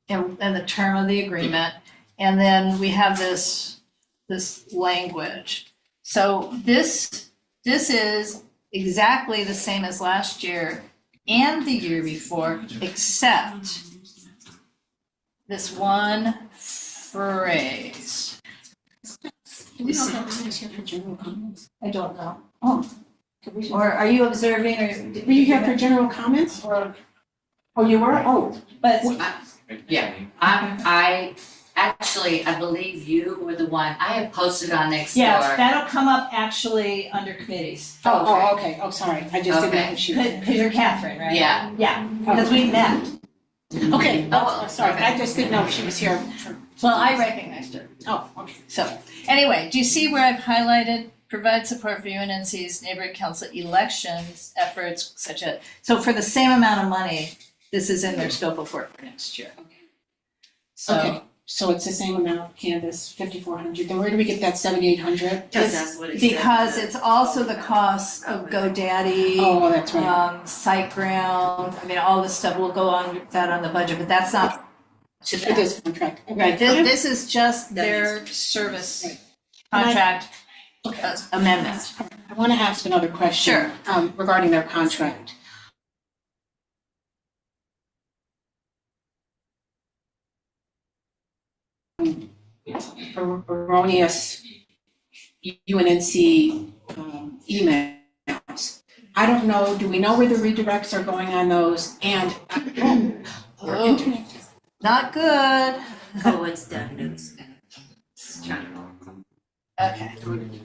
and the term of the agreement. And then we have this language. So this is exactly the same as last year and the year before, except this one phrase.
do we know if everyone's here for general comments?
I don't know.
Oh. Could we-
Or are you observing or?
Were you here for general comments or? Oh, you were? Oh.
But
Yeah. I actually, I believe you were the one, I have posted on Nextdoor.
yeah, that'll come up actually under committees.
Oh, okay. Oh, sorry. I just didn't know if she was.
Because you're Catherine, right?
Yeah.
Yeah, because we met.
Okay,
Oh,
sorry.
okay.
I just didn't know if she was here for.
Well, I recognized her.
Oh, okay.
So, anyway, do you see where I've highlighted provide support for UNNC's neighborhood council elections efforts such as, so for the same amount of money, this is in their scope of work for next year. So,
Okay, so it's the same amount, Candace, 5,400. Then where do we get that 7,800?
Because that's what it said.
because it's also the cost of GoDaddy,
Oh, that's right.
SiteGround, I mean, all this stuff will go on that on the budget, but that's not to
For this contract. Okay.
Right, this is just
That
their service
Right.
contract
Okay.
amendment.
I want to ask another question.
Sure.
Regarding their contract. Erroneous UNNC emails. I don't know, do we know where the redirects are going on those? And, our internet.
Not good.
Oh, it's done, it's
Okay.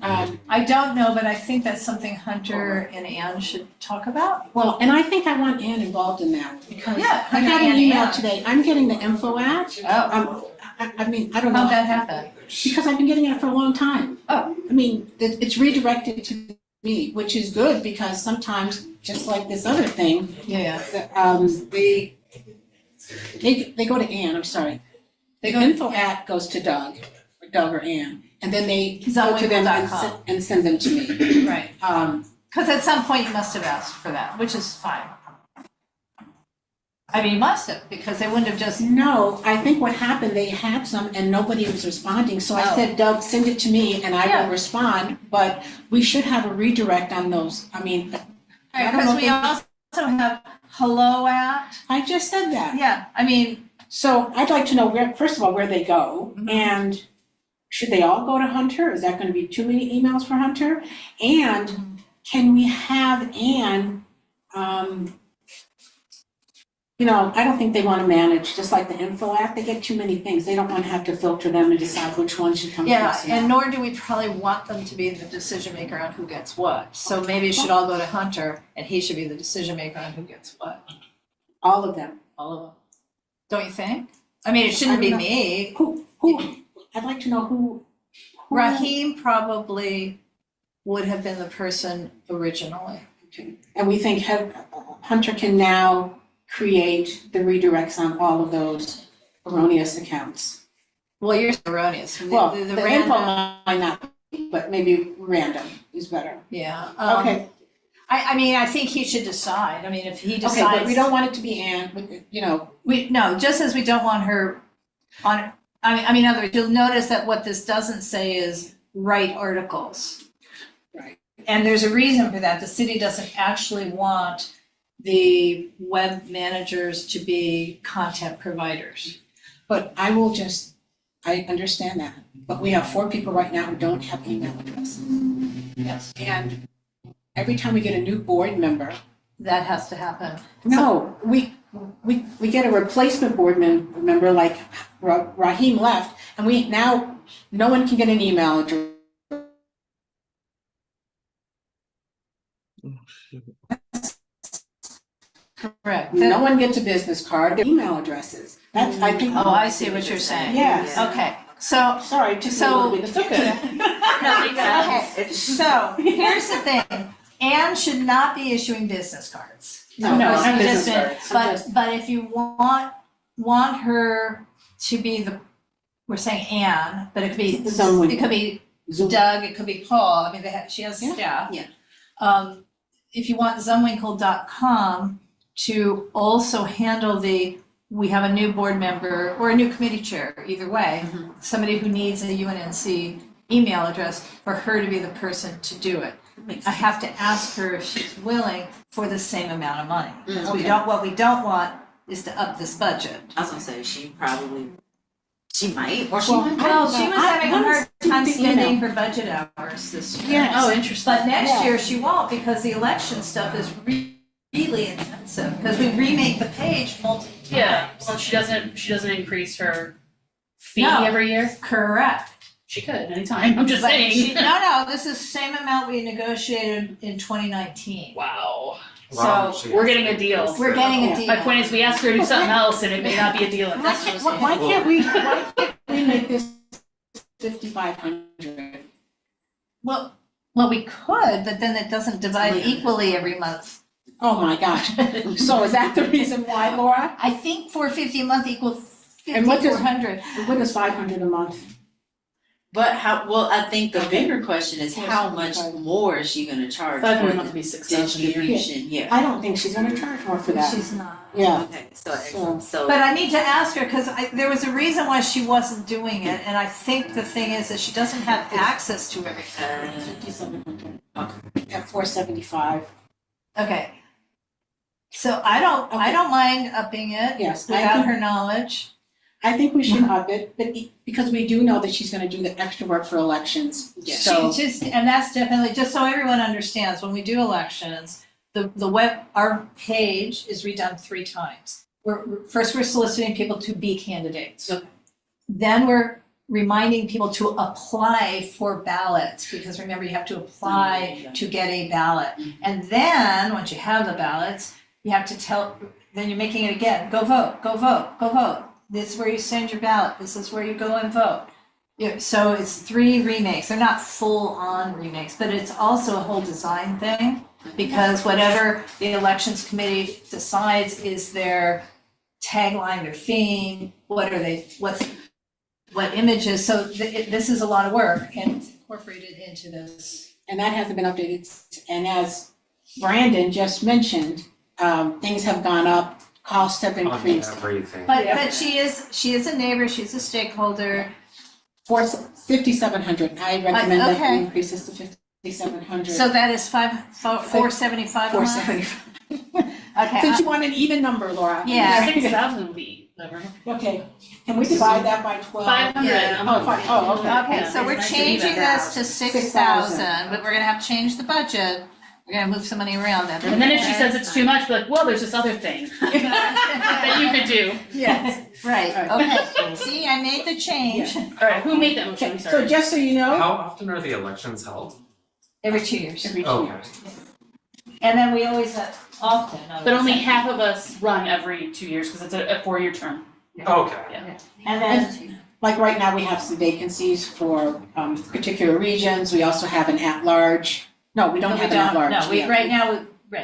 Um,
I don't know, but I think that's something Hunter and Ann should talk about.
Well, and I think I want Ann involved in that because
Yeah,
I got
Hunter
an
and
email
Ann.
today. I'm getting the info at.
Oh,
I mean, I don't know.
how'd that happen?
Because I've been getting it for a long time.
Oh.
I mean, it's redirected to me, which is good because sometimes, just like this other thing,
Yeah.
they go to Ann, I'm sorry.
They
The
go-
info at goes to Doug or Ann, and then they go to them
Zumwinkle.com.
and send them to me.
Right.
Um,
Because at some point you must have asked for that, which is fine. I mean, you must have, because they wouldn't have just,
no, I think what happened, they had some and nobody was responding, so I
Oh.
said, Doug, send it to me and I
Yeah.
will respond, but we should have a redirect on those. I mean, I don't
because
know
we
if
also have hello at,
I just said that.
yeah, I mean,
So I'd like to know where, first of all, where they go,
Mhm.
and should they all go to Hunter? Is that gonna be too many emails for Hunter? And can we have Ann, I don't think they wanna manage, just like the info app, they get too many things, they don't wanna have to filter them and decide which one should come
yeah,
first.
and nor do we probably want them to be the decision maker on who gets what. So maybe it should all go to Hunter, and he should be the decision maker on who gets what,
All of them.
all of them. Don't you think? I mean, it shouldn't be
I don't
me.
Who, I'd like to know who.
Raheem probably would have been the person originally.
And we think Hunter can now create the redirects on all of those erroneous accounts.
Well, you're erroneous.
Well,
The
the info
random,
might not be, but maybe random is better.
yeah.
Okay,
I mean, I think he should decide. I mean, if he decides.
okay, but we don't want it to be Ann,
No, just as we don't want her on, I mean, in other words, you'll notice that what this doesn't say is write articles.
Right.
And there's a reason for that. The city doesn't actually want the web managers to be content providers.
but I will just I understand that, but we have 4 people right now who don't have email addresses.
Yes.
And every time we get a new board member,
That has to happen.
no, we get a replacement board member, like Raheem left, and no one can get an email address.
Oh, shoot.
Correct.
No one gets a business card, their email addresses. That's, I think.
Oh, I see what you're saying.
Yes.
Okay, so,
Sorry, just a little bit.
it's okay. Okay, so here's the thing, Anne should not be issuing business cards.
No,
No,
not
She
business
just did-
cards.
But if you want her to be we're saying Anne, but it could be,
Someone.
it could be
Zoom.
Doug, it could be Paul, I mean, she has
Yeah.
staff.
Yeah.
If you want zumwinkle.com to also handle we have a new board member or a new committee chair, either way, somebody who needs a UNNC email address, for her to be the person to do it. I have to ask her if she's willing for the same amount of money. Because what we don't want is to up this budget.
I was gonna say, she might, or she
Well,
might.
Well, she was having a hard time
the
spending her budget hours this year.
Yes.
Oh, interesting.
But next
Yeah.
year she won't, because the election stuff is really intensive, because we remake the page multiple times.
Yeah, well, she doesn't increase her fee
No.
every year.
Correct.
She could anytime. I'm just
But
saying.
no, this is the same amount we negotiated in 2019.
Wow.
Wow,
So,
she
we're
has
getting a
to-
deal.
We're getting a
Yeah.
deal.
My point is, we asked her to do something else, and it may not be a deal.
Why can't we make this 5,500?
Well, we could, but then it doesn't divide equally every month.
Oh, my gosh. So is that the reason why, Laura?
I think $450 a month equals
And what does-
$5,400.
What is 500 a month?
But I think the bigger question is how much more is she gonna charge for
500 a month
the
would be 6,000 a year.
distribution? Yeah.
I don't think she's gonna charge more for that.
She's not.
Yeah.
Okay,
So-
so.
But I need to ask her, because there was a reason why she wasn't doing it, and I think the thing is that she doesn't have access to everything.
5,700. At 475.
Okay. So I don't mind upping it
Yes, I
without
think,
her knowledge.
I think we should up it, but because we do know that she's gonna do the extra work for elections.
Yeah.
So,
And that's definitely, just so everyone understands, when we do elections, our page is redone 3 times. First, we're soliciting people to be candidates.
Okay.
Then we're reminding people to apply for ballots, because remember, you have to apply to get a ballot. And then, once you have the ballots, you have to then you're making it again, go vote, go vote, go vote. This is where you send your ballot, this is where you go and vote. So it's 3 remakes, they're not full-on remakes, but it's also a whole design thing, because whatever the elections committee decides is their tagline, their theme, what images, so this is a lot of work, and it's incorporated into this.
and that hasn't been updated, and as Brandon just mentioned, things have gone up, costs have
On
increased.
everything.
But she is a neighbor, she's a stakeholder.
5,700, I recommend that
okay.
we increase this to 5,700.
So that is 475 a month?
475.
Okay.
Since you want an even number, Laura.
Yeah.
6,000 would be better.
Okay, can we divide that by 12?
500.
Yeah.
Oh, fine. Oh, okay.
Okay, so we're
It's nice to
changing
even that
this to
out.
6,000, but we're gonna have to change the budget. We're gonna move some money around then.
And then if she says it's too much, be like, well, there's this other thing that you could do.
Yes, right, okay. See, I made the change.
All right, who made that motion? I'm
Okay, so
sorry.
just so you know,
How often are the elections held?
Every 2 years.
every 2
Okay.
years.
And then we always have, often.
But only half of us run every 2 years because it's a 4-year term.
Okay.
And then,
Like right now, we have some vacancies for particular regions. We also have an at-large. No, we don't
no, we
have an at-large.
don't, no, we,
Yeah.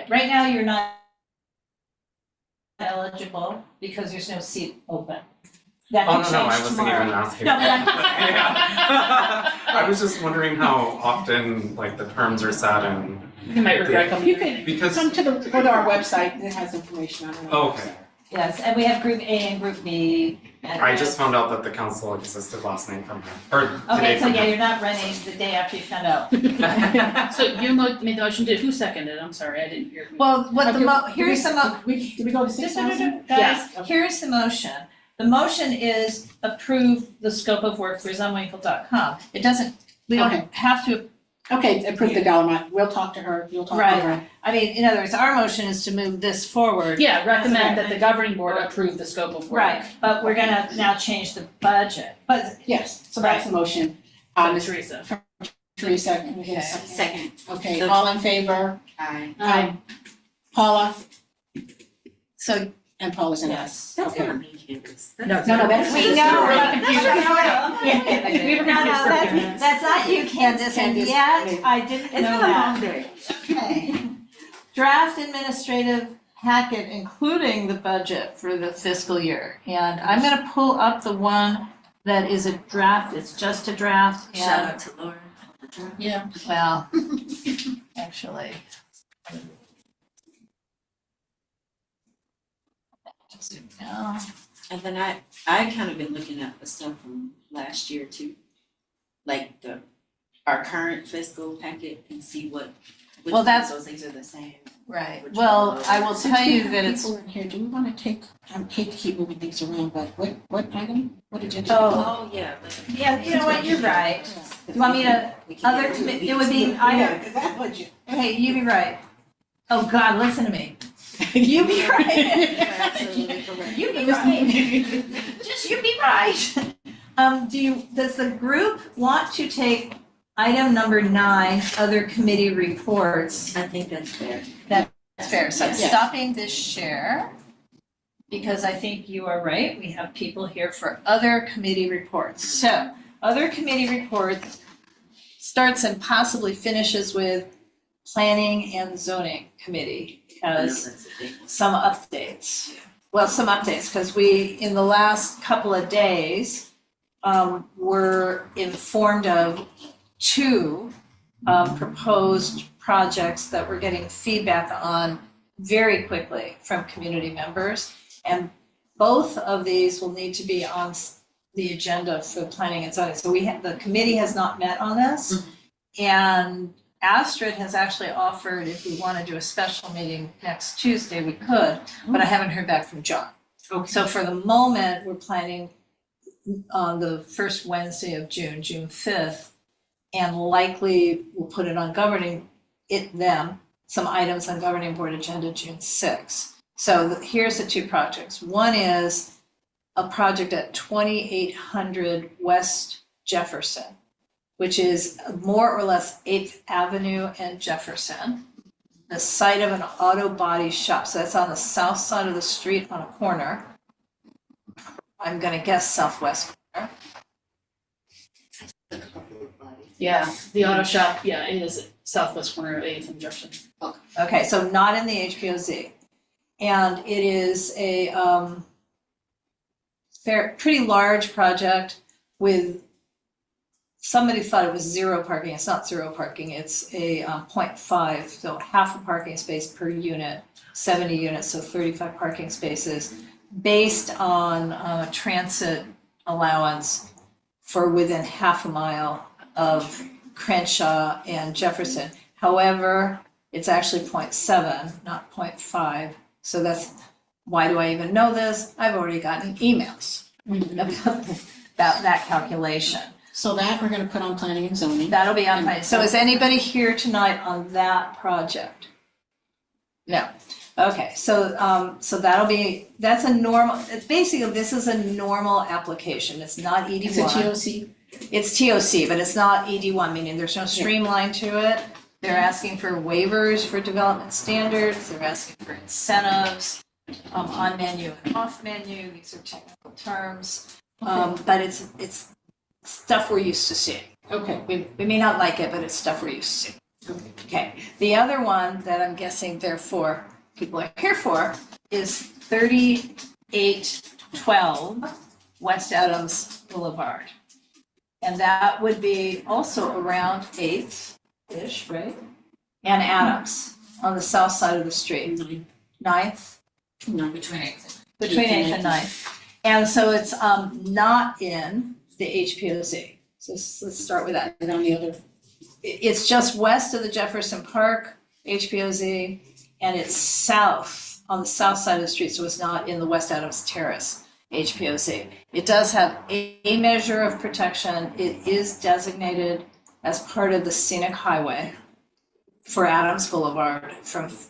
right now you're not eligible because there's no seat open. That
Oh,
could
no, I
change
wasn't
tomorrow.
even asking.
No, but I'm-
Yeah. I was just wondering how often, like, the terms are set and,
You might regret coming
You
here.
could
because,
go to our website, it has information on it.
okay.
Yes, and we have group A and group B. and-
I just found out that the council existed last night from him, or today
Okay, so
from
yeah,
him.
you're not running the day after you found out.
So you made the motion, who seconded? I'm sorry, I didn't hear.
Well, here's the
Did we go to
Just,
6,000?
guys,
Yeah.
here's the motion. the motion is approve the scope of work for zonwinkle.com. It doesn't, we
Okay.
don't have to,
Okay, approve the dollar amount, we'll talk to her, you'll talk to
Right.
her.
I mean, in other words, our motion is to move this forward.
Yeah, recommend that the governing board approve the scope of work.
Right, but we're gonna now change the budget, but,
Yes, so that's the motion. Ms.
Teresa.
Teresa, can we get a
Okay.
second?
Second,
Okay, all in favor?
aye.
Paula?
so,
And Paula's an yes.
yes.
That's
Okay.
not me, Candace.
No, that's.
We know.
We're not confused.
No, that's not you, Candace, and
Candace,
yet
me.
I didn't
It's
know
been a
that.
long day.
Okay. Draft administrative packet, including the budget for the fiscal year. And I'm gonna pull up the one that is a draft, it's just a draft,
Shout
and,
out to Lauren.
Yeah.
well, actually. Zoom down.
And then I kind of been looking at the stuff from last year too. Like our current fiscal packet and see which
Well,
ones
that's-
those things are the same.
Right,
Which
well,
one?
I will tell you that it's,
People in here, do we wanna take, I hate to keep moving things around, but what item? What agenda?
Oh.
Oh, yeah.
yeah, you know what, you're right. You want me to, other commi- it would be,
Yeah, 'cause that budget.
okay, you be right. Oh, God, listen to me. You be right.
Absolutely correct.
You be right. Just you be right. Does the group want to take item number 9, other committee reports?
I think that's fair.
That's fair, so I'm
Yeah.
stopping this share. Because I think you are right, we have people here for other committee reports. So, other committee reports starts and possibly finishes with planning and zoning committee.
I know
Because
that's a big one.
some updates. Well, some updates, because we, in the last couple of days, were informed of 2 proposed projects that we're getting feedback on very quickly from community members. And both of these will need to be on the agenda for planning and zoning. So the committee has not met on this. And Astrid has actually offered, if we want to do a special meeting next Tuesday, we could, but I haven't heard back from John.
Okay.
So for the moment, we're planning on the first Wednesday of June, June 5th, and likely we'll put it on some items on governing board agenda June 6th. So here's the 2 projects. One is a project at 2800 West Jefferson, which is more or less 8th Avenue and Jefferson, the site of an auto body shop. So that's on the south side of the street on a corner. I'm gonna guess southwest corner.
Yeah, the auto shop, yeah, it is southwest corner of 8th and Jefferson.
Okay, so not in the HPOZ. And it is a pretty large project with, somebody thought it was 0 parking. It's not 0 parking, it's a 0.5, so half a parking space per unit, 70 units, so 35 parking spaces, based on a transit allowance for within half a mile of Crenshaw and Jefferson. However, it's actually 0.7, not 0.5. So that's, why do I even know this? I've already gotten emails about that calculation.
So that we're gonna put on planning and zoning.
That'll be on my, so is anybody here tonight on that project? No. Okay, so that'll be, that's a normal, it's basically, this is a normal application. It's not ED1.
It's a TOC.
It's TOC, but it's not ED1, meaning there's no streamline to it. They're asking for waivers for development standards, they're asking for incentives, on menu and off menu, these are technical terms. But it's stuff we're used to seeing.
Okay.
We may not like it, but it's stuff we're used to seeing. Okay, the other one that I'm guessing therefore people are here for is 3812 West Adams Boulevard. And that would be also around 8th-ish, right? And Adams on the south side of the street, 9th,
No,
Between 8th.
between 8th and 9th. And so it's not in the HPOZ. So let's start with that.
and on the other,
It's just west of the Jefferson Park, HPOZ, and it's south, on the south side of the street, so it's not in the West Adams Terrace. HPOC. It does have a measure of protection. It is designated as part of the scenic highway for Adams Boulevard,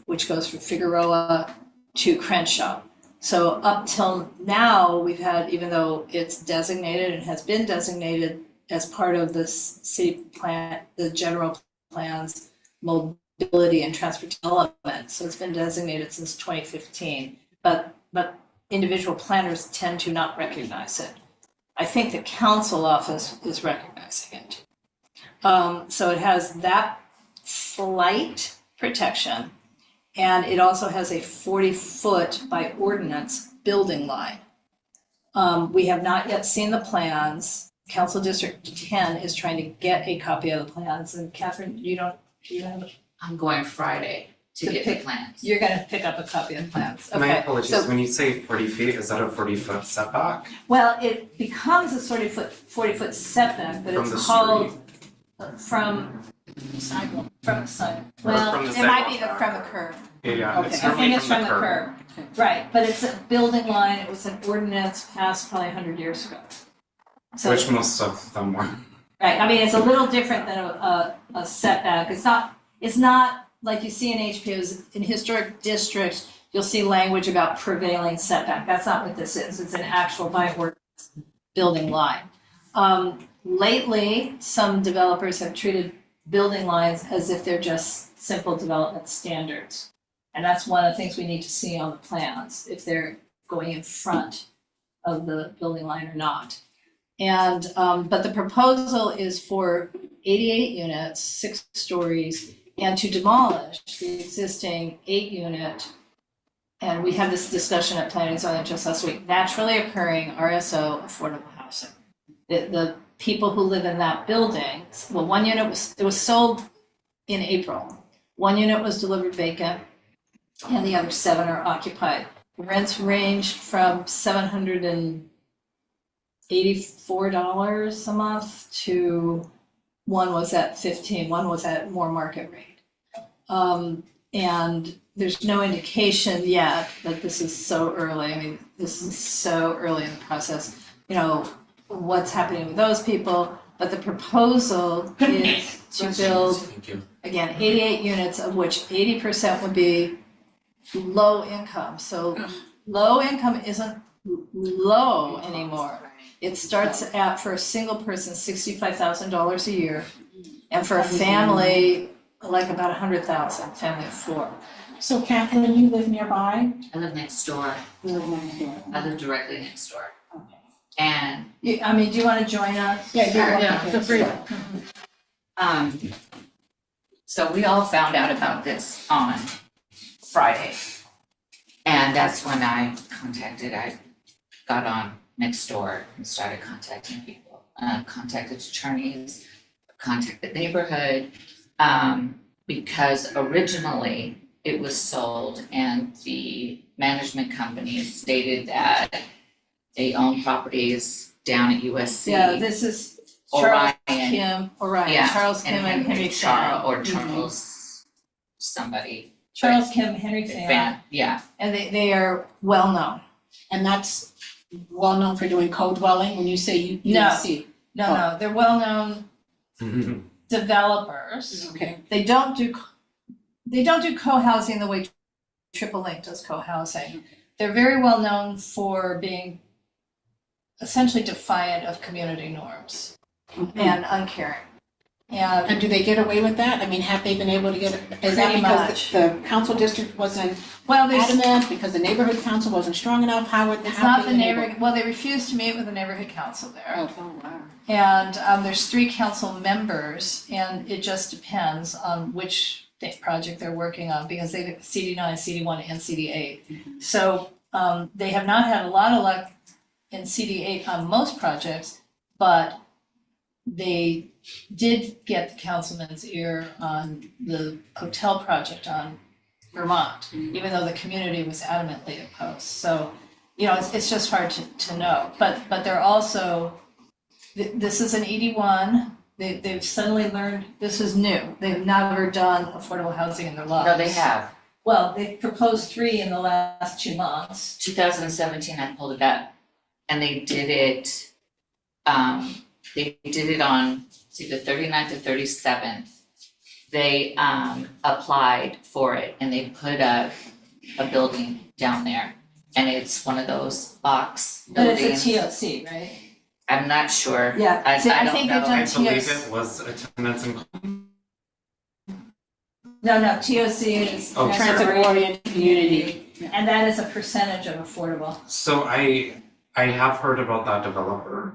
which goes from Figueroa to Crenshaw. So up till now, we've had, even though it's designated and has been designated as part of the city plan, the general plans, mobility and transport development, so it's been designated since 2015. But individual planners tend to not recognize it. I think the council office is recognizing it. So it has that slight protection, and it also has a 40-foot by ordinance building line. We have not yet seen the plans. Council District 10 is trying to get a copy of the plans, and Catherine, do you have?
I'm going Friday to
To
get the
pick-
plans.
You're gonna pick up a copy of the plans,
My
okay?
apologies,
So,
when you say 40 feet, is that a 40-foot setback
well, it becomes a 40-foot setback, but
from
it's
the
called
street?
from sidewalk, from the side.
Or
Well,
from the
it might be
sidewalk?
from the curb.
Yeah,
Okay.
it's
I
normally
think it's
from
from
the
the
curb.
curb. Right, but it's a building line, it was an ordinance passed probably 100 years ago. So,
Which most of them were.
right, I mean, it's a little different than a setback. It's not like you see in HPOs, in historic districts, you'll see language about prevailing setback. That's not what this is. It's an actual by ordinance building line. Lately, some developers have treated building lines as if they're just simple development standards. And that's one of the things we need to see on the plans, if they're going in front of the building line or not. And, but the proposal is for 88 units, 6 stories, and to demolish the existing 8-unit. And we had this discussion at Planning and Zoning just last week, naturally occurring RSO affordable housing. The people who live in that building, well, one unit was sold in April. One unit was delivered vacant, and the other 7 are occupied. Rents ranged from $784 a month to one was at 15, one was at more market rate. And there's no indication yet that this is so early. I mean, this is so early in the process, you know, what's happening with those people. But the proposal is to build,
Thank you.
again, 88 units, of which 80% would be low income. So low income isn't low anymore. It starts at, for a single person, $65,000 a year, and for a family, like about 100,000, family of 4.
So Catherine, you live nearby?
I live next door.
You live next door.
I live directly next door.
Okay.
And
I mean, do you want to join us?
Yeah, you're welcome.
Yeah, feel free.
so we all found out about this on Friday. And that's when I got on Nextdoor and started contacting people. Contacted attorneys, contacted neighborhood, because originally it was sold and the management company stated that they own properties down at USC.
Yeah, this is Charles
Orion.
Kim,
Yeah,
Charles Kim and Henry
Charles,
Fan.
or Charles somebody.
Charles Kim, Henry Fan,
Yeah,
and they are well known.
And that's well known for doing co-dwelling, when you say you
No.
see.
No, they're well known developers.
Okay,
They don't do co-housing the way Triple Link does co-housing. They're very well known for being essentially defiant of community norms and uncaring. And
and do they get away with that? I mean, have they been able to get, is that
Pretty
because
much.
the council district wasn't
well, there's
adamant, because the neighborhood council wasn't strong enough? How would,
it's
how
not
they
the
been able-
neighborhood, well, they refused to meet with the neighborhood council there.
Oh, wow.
And there's 3 council members, and it just depends on which project they're working on, because they have CD9, CD1, and CD8. So they have not had a lot of luck in CD8 on most projects, but they did get the councilman's ear on the hotel project on Vermont, even though the community was adamantly opposed. So, you know, it's just hard to know. But they're also, this is an 81. They've suddenly learned, this is new. They've never done affordable housing in their lives.
no, they have.
Well, they've proposed 3 in the last 2 months.
2017, I pulled it up. and they did it, on, it's either 39th or 37th. They, applied for it and they put a building down there. And it's one of those box
But
buildings.
it's a TOC, right?
I'm not sure.
Yeah.
I
See, I
don't
think
know.
they've
I
done
believe
TOC.
it was attendance and
No, TOC is
Oh,
Transit-oriented community.
and that is a percentage of affordable.
So I have heard about that developer,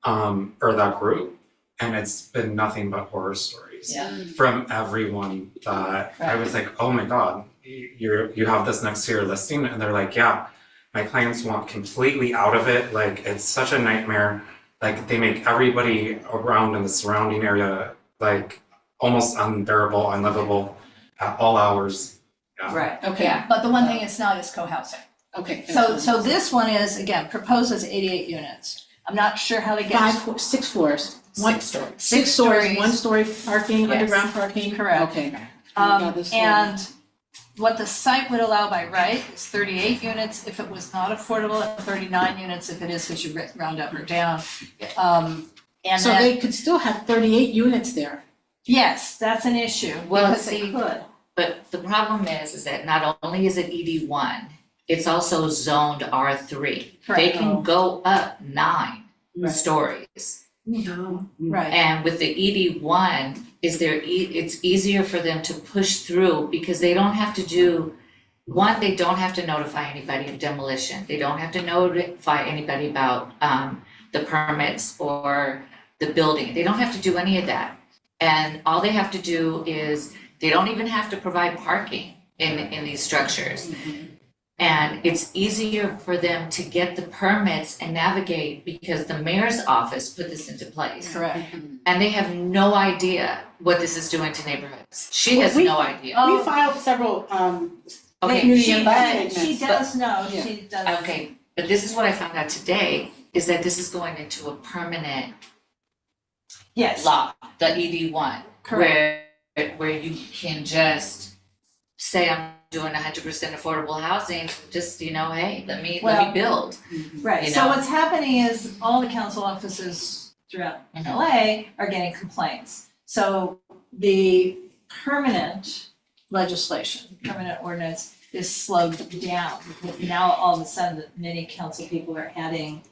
or that group, and it's been nothing but horror stories
Yeah.
from everyone that I was like, oh my god, you have this next to your listing, and they're like, yeah, my clients want completely out of it, like it's such a nightmare, like they make everybody around in the surrounding area like almost unbearable, unlivable at all hours. Yeah.
Right.
Okay.
Yeah, but the one thing it's not is co-housing.
Okay.
So this one is, again, proposes 88 units. I'm not sure how to get.
6 floors. One-
6 stories.
6 stories,
stories.
1-story parking,
Yes.
underground parking?
Correct.
Okay. Yeah, this one.
And what the site would allow by right is 38 units if it was not affordable, and 39 units if it is, because you round up or down. And
So
then,
they could still have 38 units there.
yes, that's an issue,
Well,
because they
see,
could.
But the problem is that not only is it ED1, it's also zoned R3. They
Correct.
can go up 9
Right.
stories.
Right.
And with the ED1, it's easier for them to push through because they don't have to do, one, they don't have to notify anybody of demolition. They don't have to notify anybody about the permits or the building. They don't have to do any of that. And all they have to do is, they don't even have to provide parking in these structures. And it's easier for them to get the permits and navigate because the mayor's office put this into place.
Correct.
And they have no idea what this is doing to neighborhoods. She has
We-
no idea.
Oh.
We filed several
Okay,
community
She,
impact
she
statements.
does know,
Yeah.
she does.
Okay, but this is what I found out today, is that this is going into a permanent
Yes,
law, the ED1.
correct.
Where you can just say, I'm doing 100% affordable housing, just, hey, let me
Well,
build.
Right,
you
so
know.
what's happening is all the council offices throughout
Mhm.
LA are getting complaints. So the permanent legislation, permanent ordinance is slowed down. Now all of a sudden, many council people are adding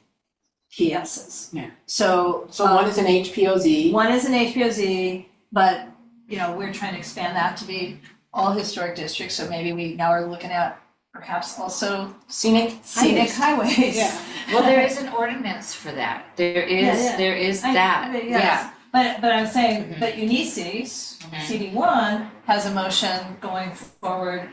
PSs.
Yeah.
So.
So one is an HPOZ.
One is an HPOZ, but, we're trying to expand that to be all historic districts, so maybe we now are looking at perhaps also
Scenic
scenic
highways.
highways.
Yeah.
Well, there is an ordinance for that. There
Yeah.
is
I-
that,
yes.
yeah.
But I'm saying,
Mhm.
but UNNC,
Mhm.
CD1 has a motion going forward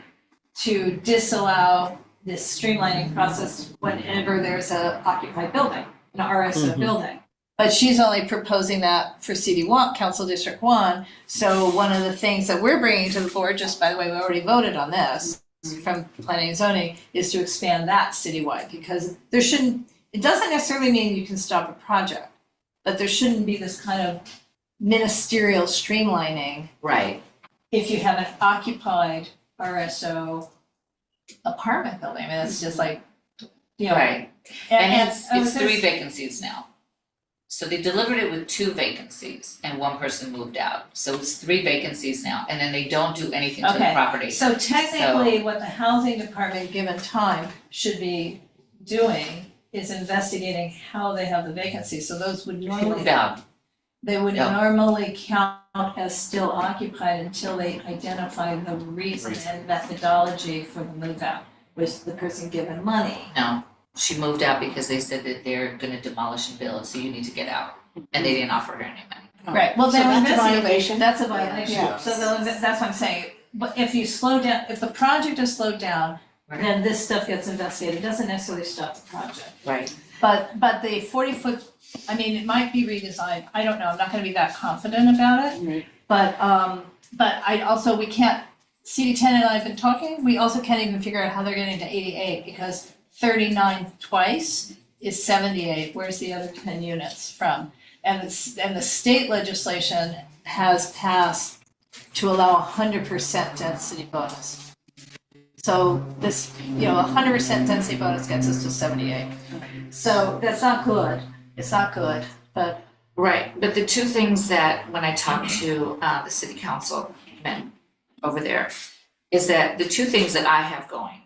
to disallow this streamlining process whenever there's a occupied building, an RSO
Mhm.
building. But she's only proposing that for CD1, Council District 1. So one of the things that we're bringing to the board, just by the way, we already voted on this from planning and zoning, is to expand that citywide, because it doesn't necessarily mean you can stop a project, but there shouldn't be this kind of ministerial streamlining
Right,
if you have an occupied RSO apartment building. I mean, it's just like,
right.
And
And it's
I was gonna
3
s-
vacancies now. So they delivered it with 2 vacancies and 1 person moved out. So it's 3 vacancies now, and then they don't do anything to the
Okay.
property.
So technically, what the housing department, given time, should be doing is investigating how they have the vacancies. So those would normally,
Moved out,
they would
Yeah.
normally count as still occupied until they identify the reason and methodology for the move out. Was the person given money?
no. She moved out because they said that they're gonna demolish and build, so you need to get out. And they didn't offer her any money.
Right, well,
So
they'll
that's a
investigate.
violation?
That's a violation,
Yeah.
so that's what I'm saying, but if you slow down, if the project is slowed down,
Right.
then this stuff gets investigated, it doesn't necessarily stop the project.
Right.
But the 40-foot, I mean, it might be redesigned, I don't know, I'm not gonna be that confident about it,
Right.
but we can't, CD10 and I have been talking, we also can't even figure out how they're getting to 88, because 39 twice is 78, where's the other 10 units from? And the state legislation has passed to allow 100% density bonus. So this, 100% density bonus gets us to 78. So that's not good. It's not good, but
Right, but the two things that, when I talked to the city councilmen over there, is that the two things that I have going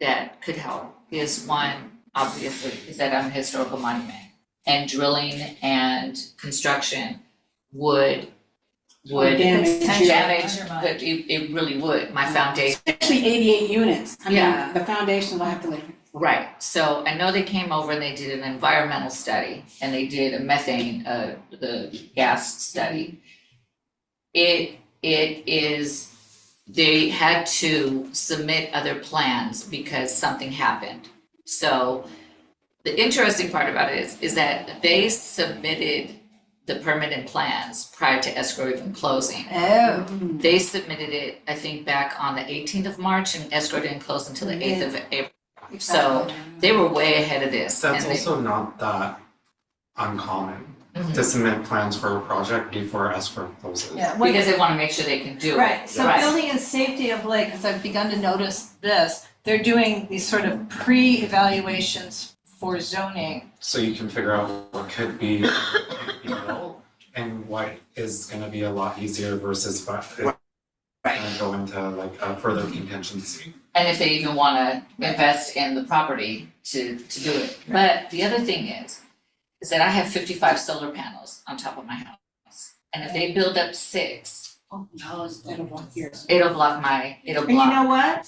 that could help is one, obviously, is that I'm a historical monument. And drilling and construction would
Damage
damage,
Undermine.
but it really would, my foundation.
Actually 88 units. I
Yeah.
mean, the foundation will have to live.
Right, so I know they came over and they did an environmental study and they did a methane, the gas study. It is, they had to submit other plans because something happened. So the interesting part about it is that they submitted the permanent plans prior to escrow even closing. They submitted it, I think, back on the 18th of March and escrow didn't close until the 8th of April. So they were way ahead of this.
That's
and they-
also not that uncommon
Mhm.
to submit plans for a project before escrow closes.
Because they wanna make sure they can do it.
Right, so
Right.
building and safety of Lake, because I've begun to notice this, they're doing these sort of pre-evaluations for zoning.
So you can figure out what could be built and what is gonna be a lot easier versus what is gonna go into like a further contingency.
And if they even wanna invest in the property to do it. But the other thing is that I have 55 solar panels on top of my house. And if they build up 6,
That'll block yours.
it'll block my, it'll
And you
block.
know what?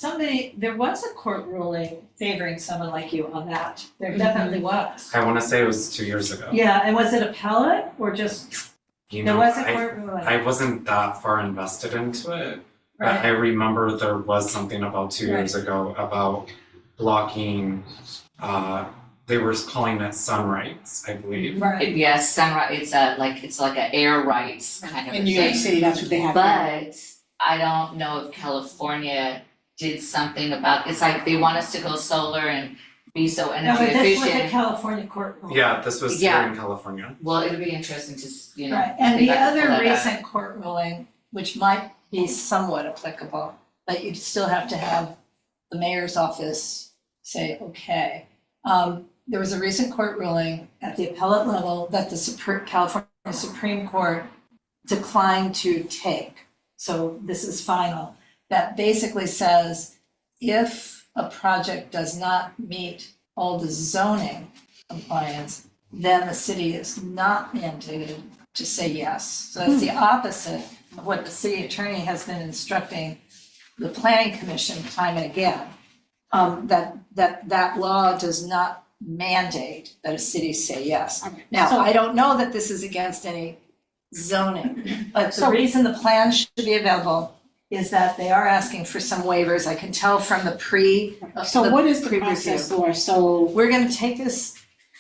There was a court ruling favoring someone like you on that. There definitely was.
I wanna say it was 2 years ago.
Yeah, and was it appellate or just,
You
there
know,
was a court ruling?
I wasn't that far invested into it, but
Right.
I remember there was something about 2 years ago about blocking, they were calling it sunrights, I believe.
Right.
Yes, sunrise, it's like a air rights kind of a
In New York
thing.
City, that's what they have.
But I don't know if California did something about, it's like they want us to go solar and be so
No,
energy
but this was a
efficient.
California court ruling.
Yeah, this was here
Yeah.
in California.
Well, it'll be interesting to,
Right, and
see if
the
I can pull
other
that out.
recent court ruling, which might be somewhat applicable, but you'd still have to have the mayor's office say, okay. There was a recent court ruling at the appellate level that the California Supreme Court declined to take. So this is final, that basically says if a project does not meet all the zoning compliance, then the city is not mandated to say yes. So that's the opposite of what the city attorney has been instructing the planning commission time and again. That law does not mandate that a city say yes.
Okay.
Now,
So-
I don't know that this is against any zoning, but the
So-
reason the plan should be available is that they are asking for some waivers. I can tell from the
So what is the
pre-review.
process, Laura? So,
We're gonna take this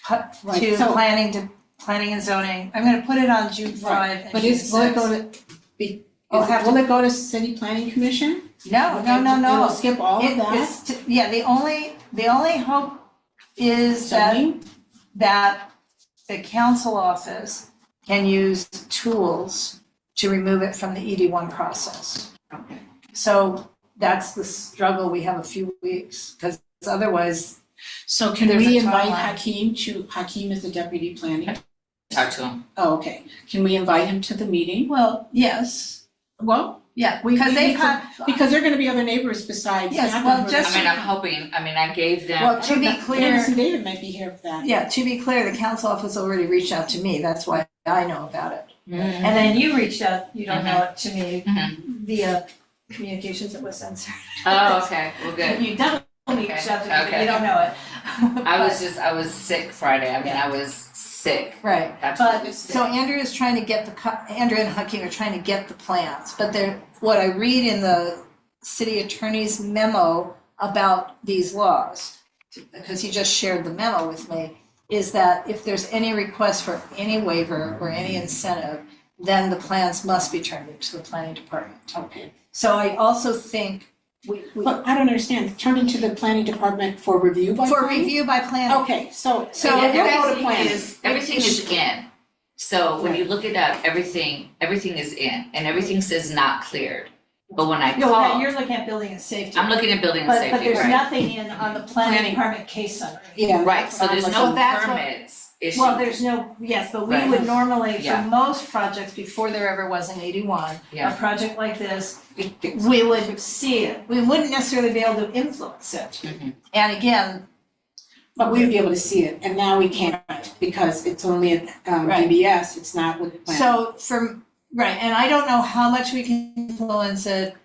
Right,
to
so-
planning and zoning. I'm gonna put it on June 5
right,
and
but
June
will it
6.
go to, be,
Oh, have to-
will it go to city planning commission?
No,
Okay, It'll skip all of
It-
that?
it's t- yeah, the only hope is
Zoning?
that the council office can use tools to remove it from the ED1 process.
Okay.
So that's the struggle, we have a few weeks, because otherwise,
So can
There's
we
a
invite
timeline.
Hakeem
is the deputy planning?
talk to them.
Oh, okay. Can we invite him to the meeting?
well, yes,
Well,
yeah,
We-
because
we
they've
need to-
had.
because there are gonna be other neighbors besides
Yes,
Catherine
well,
who are-
just-
I'm hoping, I gave them.
Well, to be clear,
Anderson David might be here for that.
yeah, to be clear, the council office already reached out to me, that's why I know about it.
Mhm.
And then you reached out, you don't know it to me
Mhm.
via communications that was censored.
Oh, okay, well, good.
You definitely reached out to me, but
Okay.
you don't know it.
I was sick Friday, I was sick,
Right,
absolutely
but,
sick.
so Andrea is trying to get Andrea and Hakeem are trying to get the plans, but what I read in the city attorney's memo about these laws, because he just shared the memo with me, is that if there's any request for any waiver or any incentive, then the plans must be turned into the planning department.
Okay.
So I also think we
But I don't understand, turn into the planning department for review by
for
planning?
review by planning.
Okay, so
So
it will go to
Everything
planning.
everything is in. So when you look it up, everything is in and everything says not cleared. but when I
No,
called,
you're looking at building and safety.
I'm looking at building and
But
safety,
there's
right?
nothing in, on the planning
Planning.
department case summary.
Yeah.
Right, so there's
So
no
that's what-
permits issued.
Well, there's no, yes, but we
Right.
would normally, for
Yeah.
most projects, before there ever was an 81, a
Yeah.
project like this, we would see it. We wouldn't necessarily be able to influence it.
Mhm.
And again,
But we'd be able to see it, and now we can't because it's only at
Right.
DBS, it's not with the plan.
so from, right, and I don't know how much we can influence it,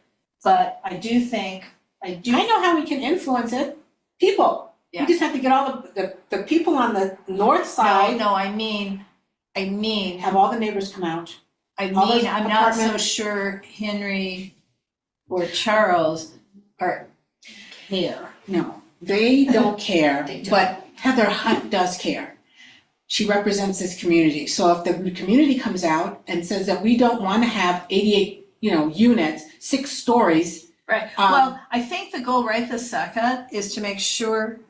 but I do think,
I know how we can influence it, people.
Yeah.
We just have to get all the people on the north side,
no, I mean,
have all the neighbors come out. All those
I'm not so
apartment-
sure Henry or Charles are care.
No, they don't care,
They don't.
but Heather Hunt does care. She represents this community, so if the community comes out and says that we don't wanna have 88, units, 6 stories.
Right,
Um,
well, I think the goal right this second is to make sure,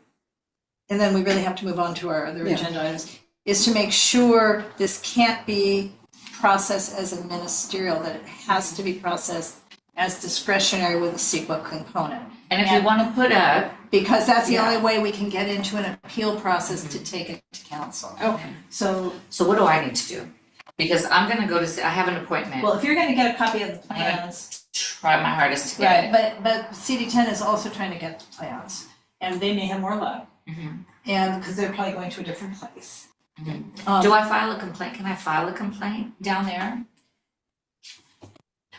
and then we really have to move on to our other
Yeah.
agenda items, is to make sure this can't be processed as a ministerial, that it has to be processed as discretionary with a CEQA component.
And if you wanna put up,
Because that's the
Yeah.
only way we can get into an appeal process to take it to council.
Okay.
So,
so what do I need to do? Because I'm gonna go to, I have an appointment,
well, if you're gonna get a copy of the plans,
try my hardest to get
right,
it.
but CD10 is also trying to get the plans, and they may have more luck.
Mhm.
And, because they're probably going to a different place.
Mhm. Do I file a complaint? Can I file a complaint down there?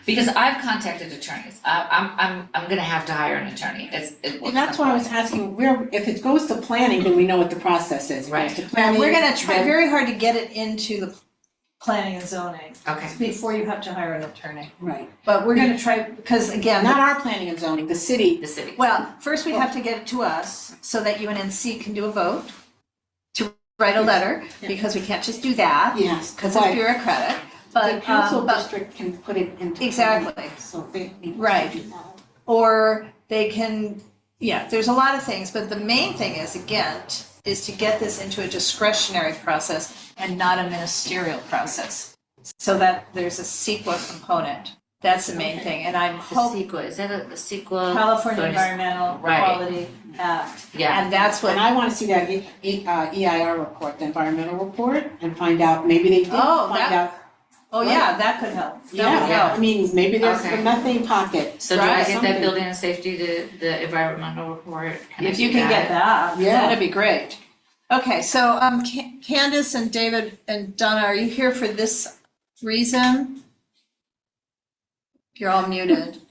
Because I've contacted attorneys. I'm gonna have to hire an attorney.
And that's why I was asking, if it goes to planning, then we know what the process is. If it goes to
And
planning,
we're gonna try
then-
very hard to get it into the planning and zoning
Okay,
before you have to hire an attorney.
Right,
But we're gonna try, because again,
not our planning and zoning, the city.
the city.
well, first we have to get it to us so that UNNC can do a vote to write a letter, because we can't just do that,
Yes,
because it's
but
bureaucratic.
the
But,
council
but,
district can put it into.
Exactly.
So they need to
Right.
do that.
or they can, yeah, there's a lot of things, but the main thing is, again, is to get this into a discretionary process and not a ministerial process. So that there's a CEQA component. That's the main thing, and I'm
The
hoping
CEQA, is that the CEQA?
California
Bonus-
Environmental
Right.
Quality Act.
Yeah,
And that's what,
And I wanna see that EIR report, the environmental report, and find out, maybe they did
Oh,
find
that-
out.
oh yeah, that could help. That would
Yeah,
help.
I mean, maybe there's
Okay.
a methane pocket.
so do I
Right,
get that
something.
building and safety, the environmental report? Can I
If you
do
can get that,
Yeah.
that'd be great. Okay, so Candace and David and Donna, are you here for this reason? You're all muted.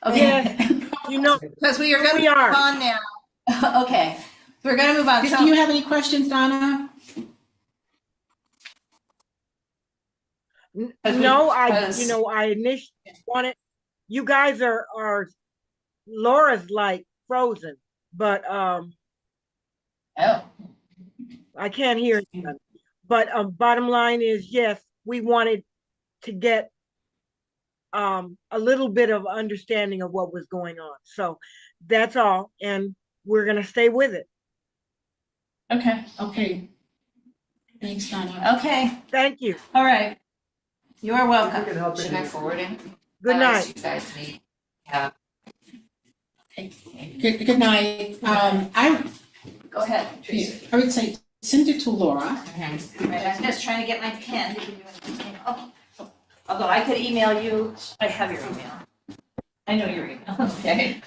Okay, because we are gonna
We are.
move on now. Okay, we're gonna move on.
Do
So-
you have any questions, Donna?
No, I
Because-
I initially wanted, you guys are, Laura's like frozen, but,
Oh,
I can't hear anything. But, bottom line is, yes, we wanted to get, a little bit of understanding of what was going on. So that's all, and we're gonna stay with it.
okay,
Okay. Thanks, Donna.
okay,
Thank you.
all right. You are welcome.
Should I forward it?
Good
What else
night.
you guys need? Yeah,
Good night.
Go ahead, Teresa.
I would say send it to Laura.
mhm.
Right, I'm just trying to get my pen to give you an email. Although I could email you, I have your email. I know your email, okay.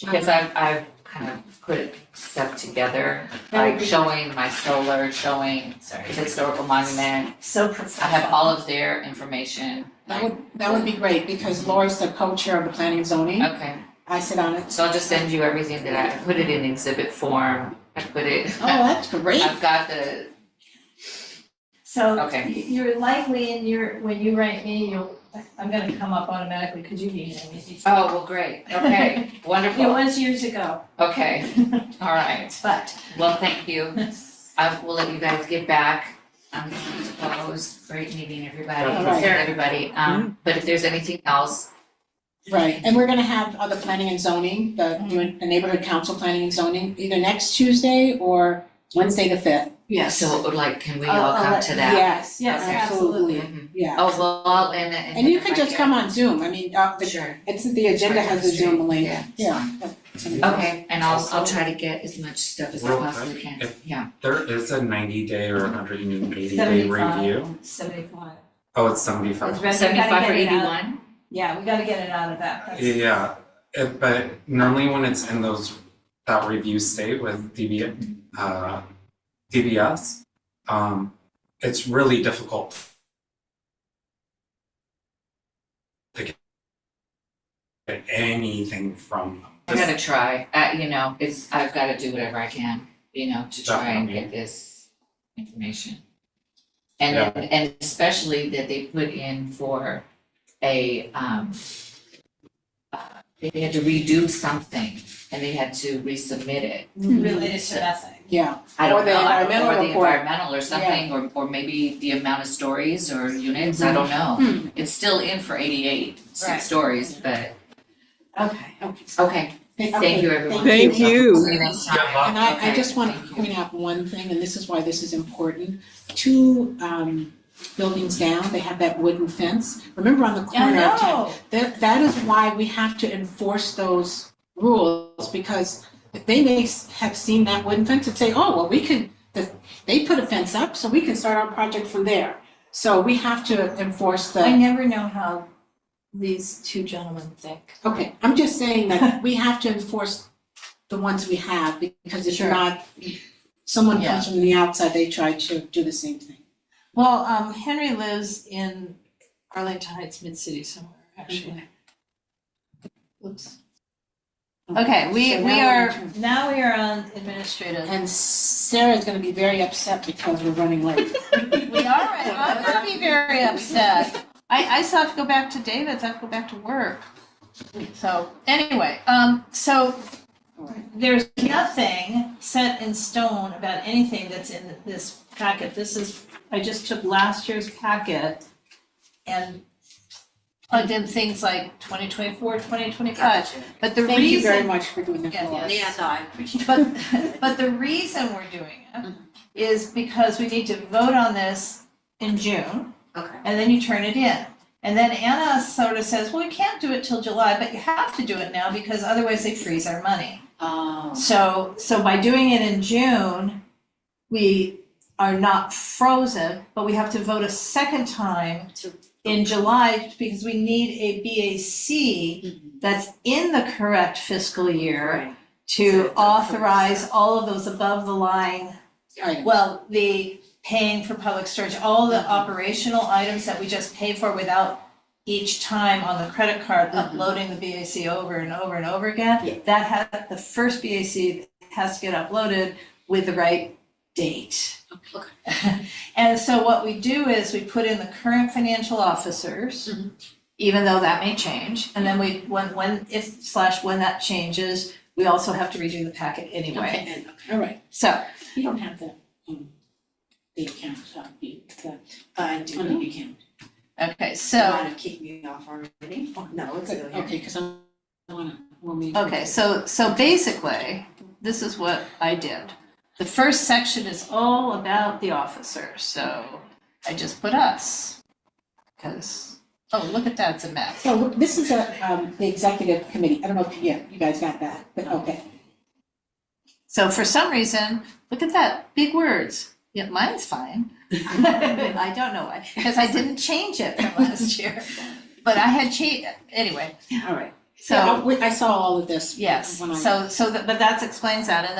Because I've kind of put stuff together, like showing my solar, showing the historical monument.
So
I
professional.
have all of their information.
That would be great, because Laura's the co-chair of the planning and zoning.
Okay,
I sit on it.
so I'll just send you everything that I put it in exhibit form. I put it,
Oh, that's great.
I've got the,
So
Okay.
you're likely in your, when you write me, I'm gonna come up automatically because you emailed me.
oh, well, great, okay,
It
wonderful,
was years ago,
okay, all right.
but
Well, thank you. I will let you guys get back. I'm going to close. Great meeting, everybody.
All
Take
right.
care, everybody. But if there's anything else,
Right, and we're gonna have the planning and zoning, the neighborhood council planning and zoning, either next Tuesday or Wednesday the 5th. Yes.
So like, can we
I'll-
all
I'll
come
let
to
you-
that?
Yes,
Yes,
Okay.
absolutely,
Mhm.
yeah.
Oh, well,
And you can just come on Zoom, I mean,
Sure.
it's, the agenda has a Zoom link.
Yeah, it's
Yeah.
fine. Okay, and I'll try to get as much stuff as I
Real
possibly
quick,
can,
if-
yeah.
There is a 90-day or 180-day
75.
review.
75.
Oh, it's 75.
It's red-
75 for
gotta get it out.
81?
Yeah, we gotta get it out of that. That's-
Yeah, but normally when it's in that review state with DBS, it's really difficult to get anything from them.
I gotta try, I've gotta do whatever I can, to try and get this information. And
Yeah.
then, and especially that they put in for a, they had to redo something and they had to resubmit it.
Related to nothing.
Yeah,
I don't
Or the
know,
environmental
or the
report.
environmental or something, or maybe the amount of stories or units, I don't know. It's still in for 88
Right.
stories, but,
Okay.
okay, thank you, everyone.
Thank you.
See you next time.
Good luck.
And I
Okay,
just want
thank
to
you.
point out one thing, and this is why this is important. Two buildings down, they have that wooden fence. Remember on the corner of town? That is why we have to enforce those rules, because they may have seen that wooden fence and say, oh, well, they put a fence up, so we can start our project from there. So we have to enforce
I
the,
never know how these two gentlemen think.
okay, I'm just saying that we have to enforce the ones we have, because if
Sure.
not, someone
Yeah.
comes from the outside, they try to do the same thing.
Well, Henry lives in Arlington Heights, Mid-City somewhere, actually. Oops. Okay, we
So now
are,
we're gonna turn-
now we are on administrative.
And Sarah's gonna be very upset because we're running late.
We are, I'm gonna be very upset. I still have to go back to David's, I have to go back to work. So, anyway, so there's nothing set in stone about anything that's in this packet. I just took last year's packet and plugged in things like 2024, 2025. But the
Thank you very
reason,
much for doing that
Yeah,
for us.
Yeah, no, I appreciate it.
but the reason we're doing it is because we need to vote on this in June.
Okay.
And then you turn it in. And then Anna sort of says, well, we can't do it till July, but you have to do it now because otherwise they freeze our money.
Oh.
So by doing it in June, we are not frozen, but we have to vote a second time in July because we need a BAC that's in the correct fiscal year
Right.
to authorize all of those above the line,
Items.
well, the paying for public storage, all the operational items that we just pay for without each time on the credit card uploading the BAC over and over and over again.
Yeah.
The first BAC has to get uploaded with the right date.
Okay.
And so what we do is we put in the current financial officers, even though that may change, and then when that changes, we also have to redo the packet anyway.
Okay, and, okay.
All right,
So,
you don't have the account,
I do need the account.
okay,
You
so,
want to kick me off already? No, it's still here.
okay, because I we'll meet.
okay, so basically, this is what I did. The first section is all about the officers, so I just put us. Because, oh, look at that, it's a mess.
So this is the executive committee, I don't know if, you guys got that, but okay.
So for some reason, look at that, big words. Yeah, mine's fine. I don't know why, because I didn't change it from last year. But I had anyway,
All right.
so,
I saw all of this.
yes,
when I-
but that explains that. And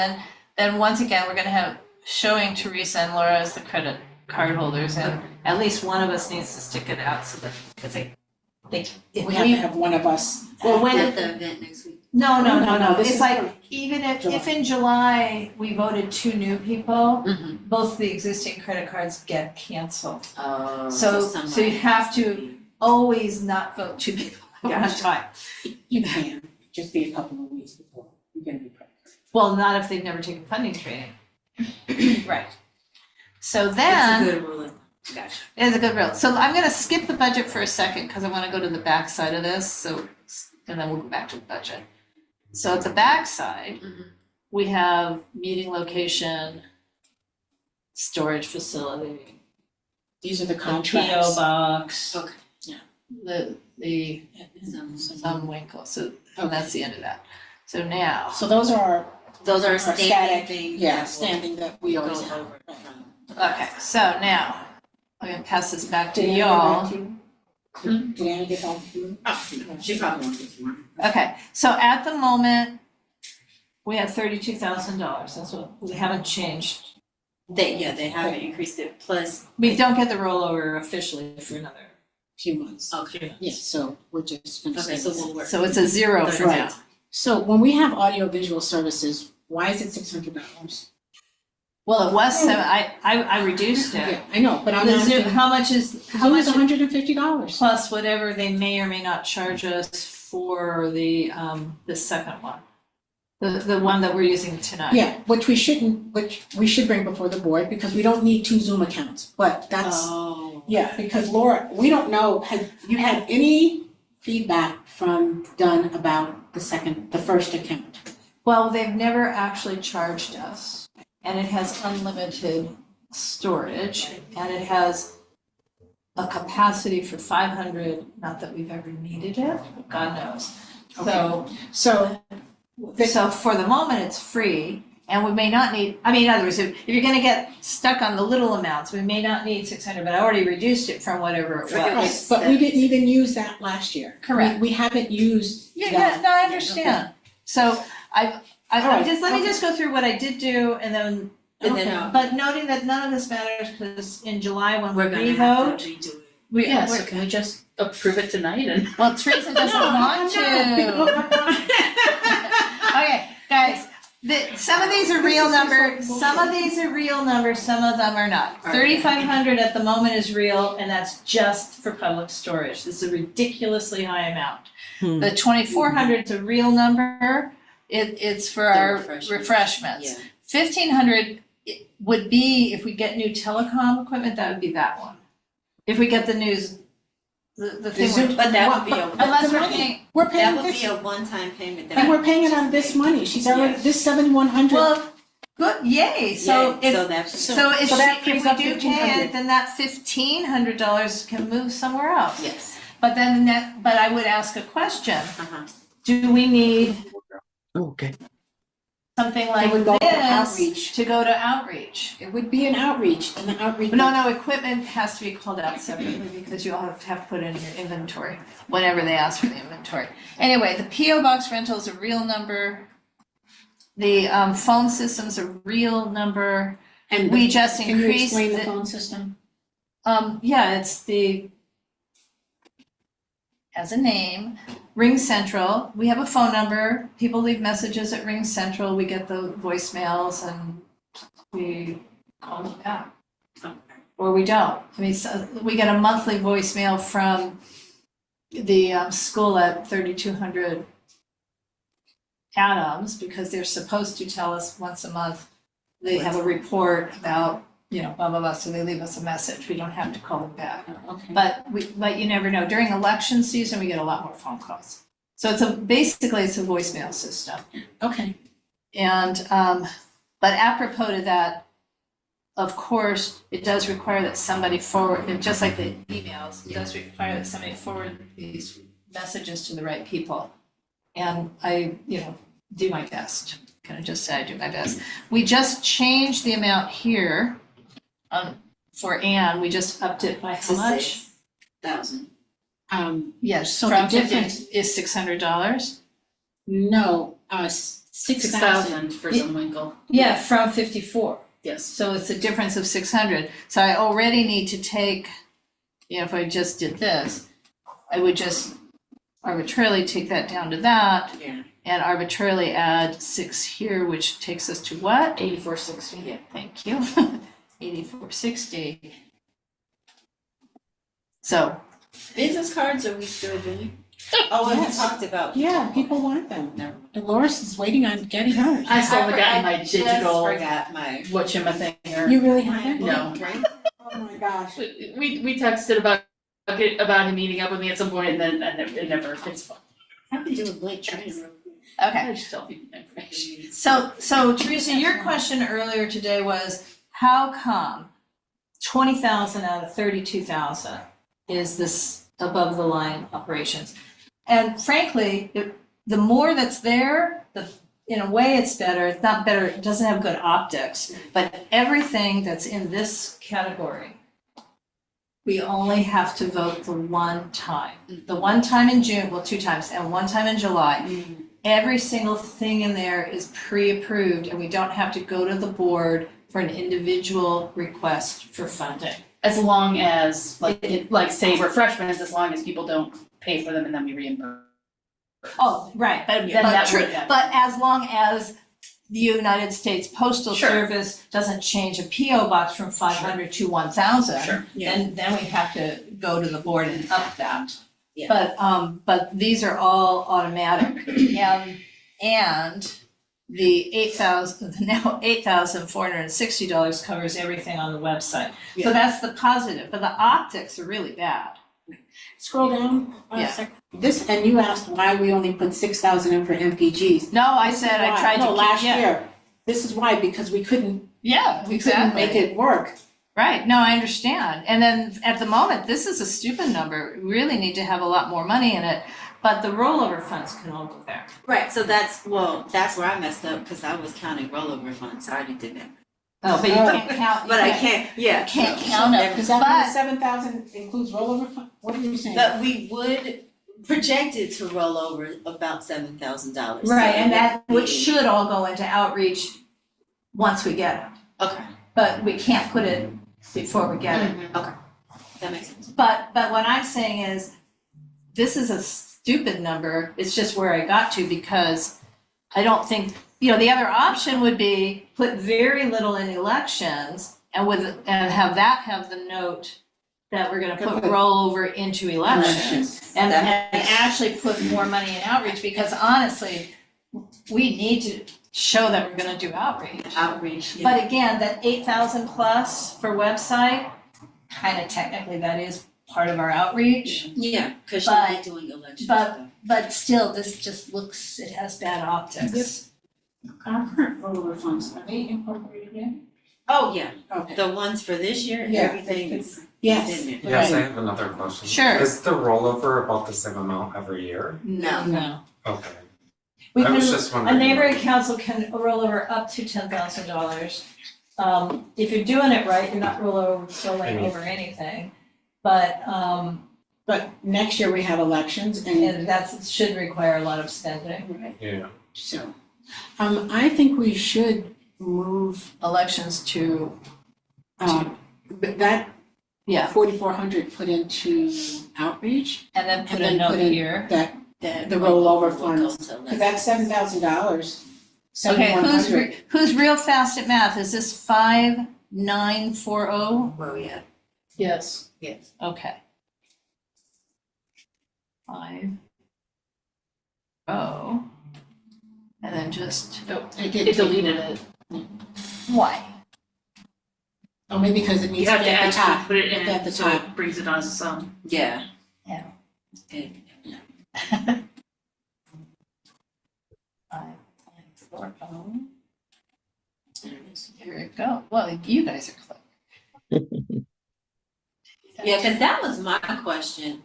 then once again, we're gonna have showing Teresa and Laura as the credit card holders, and at least one of us needs to stick it out so that, because if
We have to have one of us.
Well, when
At the event next week.
No,
This
it's
is
like,
for
even if
July.
in July we voted 2 new people,
Mhm.
both the existing credit cards get canceled.
Oh,
So you have to always not vote 2 people at one
Gotcha.
time.
You can, just be a couple of weeks before you're gonna be pregnant.
Well, not if they've never taken funding training. Right. So
That's a
then,
good ruling. Gotcha.
it's a good rule. So I'm gonna skip the budget for a second because I wanna go to the back side of this, and then we'll go back to the budget. So at the back side,
Mhm.
we have meeting location, storage facility,
These are the
the
contracts.
PO box.
Okay.
Yeah.
The
Some-
Winkle, so that's the end of that. So now,
So those are
Those are
our
standing
static,
things.
yeah,
that will
standing that we
go
always have.
over
Right.
from.
okay, so now, I'm gonna pass this back to
Did Anna get
y'all.
back to you? Did Anna get back to you?
Oh, she probably wants it tomorrow.
Okay, so at the moment, we have $32,000, that's what, we haven't changed.
They haven't increased it, plus,
We don't get the rollover officially for another,
Few months.
okay,
Yeah, so we're just gonna say.
okay, so we'll work.
so it's a zero for
Right.
now.
So when we have audiovisual services, why is it $600?
Well, it was seven, I reduced it.
Yeah, I know, but I'm
The Zoom,
asking,
how much is, how
Zoom
much,
is $150.
plus whatever they may or may not charge us for the second one? The one that we're using tonight.
Yeah, which we should bring before the board because we don't need 2 Zoom accounts, but that's,
Oh.
yeah, because Laura, we don't know, had you had any feedback from Dunn about the first account?
Well, they've never actually charged us, and it has unlimited storage, and it has a capacity for 500, not that we've ever needed it, but God knows. So for the moment, it's free, and we may not need, I mean, in other words, if you're gonna get stuck on the little amounts, we may not need 600, but I already reduced it from whatever it
Right,
was.
but we didn't even use that last year.
Correct.
We haven't used that.
Yeah, no, I understand. So
All right,
let me
okay.
just go through what I did do, and then,
Okay.
but noting that none of this matters, because in July when we
We're gonna have
revote,
to redo it.
Yeah, so can we just approve it tonight and?
well, Teresa doesn't want to. Okay, guys, some of these are real numbers, some of these are real numbers, some of them are not.
Right.
3,500 at the moment is real, and that's just for public storage. This is a ridiculously high amount.
Hmm.
The 2,400 is a real number. It's for our
refreshments.
refreshments.
Yeah.
1,500 would be, if we get new telecom equipment, that would be that one. If we get the news, the thing,
Zoom-
But that would be
Well,
a,
unless
the
we're
money-
paying,
We're
that
paying
would
this,
be a one-time payment that.
and we're paying it out of this money. She's already,
Yeah.
this 7,100.
well, good, yay, so
Yeah,
if,
so that's.
so if
So that
we
frees up
do pay
1,500.
it, then that $1,500 can move somewhere else.
Yes.
But then but I would ask a question,
Uh-huh.
do we need
Okay.
something like
would go to
this
outreach.
to go to outreach?
It would be an outreach, and the outreach.
No, equipment has to be called out separately because you all have to put in your inventory whenever they ask for the inventory. Anyway, the PO box rental is a real number. The phone system's a real number.
And
We just
can you
increased
explain the
the,
phone system?
yeah, it's the, has a name, Ring Central. We have a phone number. People leave messages at Ring Central. We get the voicemails and we call them back. Or we don't. I mean, so we get a monthly voicemail from the school at 3200 Adams because they're supposed to tell us once a month. They have a report about, blah, blah, blah, so they leave us a message. We don't have to call them back.
Okay.
But you never know. During election season, we get a lot more phone calls. So basically it's a voicemail system.
Okay.
And, but apropos to that, of course, it does require that somebody forward, just like the emails, it does require that somebody forward these messages to the right people. And I, do my best. Can I just say I do my best? We just changed the amount here, for Anne, we just upped it by how much?
6,000.
Yes,
So the
from 50
difference-
is $600?
No,
6,000 for
Yeah.
Zumwinkle.
Yeah, from 54.
Yes.
So it's a difference of 600. So I already need to take, if I just did this, I would just arbitrarily take that down to that
Yeah.
and arbitrarily add 6 here, which takes us to what?
8460.
Yeah, thank you. 8460. So,
Business cards, are we still doing? Oh, we
Yes.
talked about.
Yeah, people want them.
Never mind.
Dolores is waiting on getting hers.
I still haven't gotten
I
my
just
digital
forgot my.
whatchamacallit.
You really haven't?
No.
Right?
Oh my gosh.
We texted about him meeting up with me at some point and then it never, it's fun.
I can do a Blake training real quick.
okay.
I just tell people information.
So Teresa, your question earlier today was, how come 20,000 out of 32,000 is this above the line operations? And frankly, the more that's there, in a way it's better, it's not better, it doesn't have good optics, but everything that's in this category, we only have to vote the one time. The one time in June, well, 2 times, and 1 time in July. Every single thing in there is pre-approved, and we don't have to go to the board for an individual request for funding.
As long as, like say refreshments, as long as people don't pay for them and then we reimburse.
Oh, right, but
Then that
true,
would-
but as long as the United States Postal
Sure.
Service doesn't change a PO box from 500 to 1,000,
Sure.
Yeah.
then we have to go to the board and up that.
Yeah.
But these are all automatic, and the now $8,460 covers everything on the website.
Yeah.
So that's the positive, but the optics are really bad.
Scroll down a
Yeah.
sec. This, and you asked why we only put 6,000 in for MPGs.
No, I said I tried to
No,
keep,
last
yeah.
year. This is why, because we couldn't make
exactly.
it work.
Right, no, I understand. And then at the moment, this is a stupid number. We really need to have a lot more money in it, but the rollover funds can all go there.
Right, so that's where I messed up, because I was counting rollover funds, I already did that.
Oh, but you can't count.
But I can't, yeah.
Can't
so-
count it.
Does that mean
But-
the 7,000 includes rollover fund? What are you saying?
But we would project it to roll over about $7,000.
Right, and that, which should all go into outreach once we get it.
Okay,
But we can't put it before we get it.
okay, that makes sense.
But what I'm saying is, this is a stupid number, it's just where I got to because I don't think, the other option would be put very little in elections and have the note that we're gonna put rollover into elections. And actually put more money in outreach, because honestly, we need to show that we're gonna do outreach.
Outreach, yeah.
But again, that 8,000 plus for website, kind of technically that is part of our outreach.
Yeah, because
But-
you're not doing election
but-
stuff.
But still, this just looks, it has bad optics.
Our current rollover funds, are they incorporated in?
Oh, yeah,
Okay.
the ones for this year,
Yeah,
everything is
Yes.
in there.
Yes, I
Right.
have another question.
Sure.
Is the rollover about the same amount every year?
No.
No.
Okay.
We
I was
can,
just
a
wondering.
neighborhood council can roll over up to $10,000. If you're doing it right, you're not rolling over anything. But
next year we have elections and
that should require a lot of spending.
right,
Yeah.
so, I think we should move
Elections to,
that
yeah,
4,400 put into outreach,
and then put
and
a
then
note
put in
here.
that,
That
the rollover
will go
funds,
to
cause that's $7,000.
Okay,
7,100.
who's real fast at math? Is this 5940?
Where we at?
Yes.
Yes.
Okay. 5. Oh. And then just,
It did
It
take-
deleted it.
why?
Oh, maybe because it
You
needs to
have
be
to
at the
actually
top.
put it
At the
in, so
top.
it brings it on as its own.
Yeah.
Yeah.
It-
5940. Here it go. Well, you guys are clever.
Yeah, because that was my question,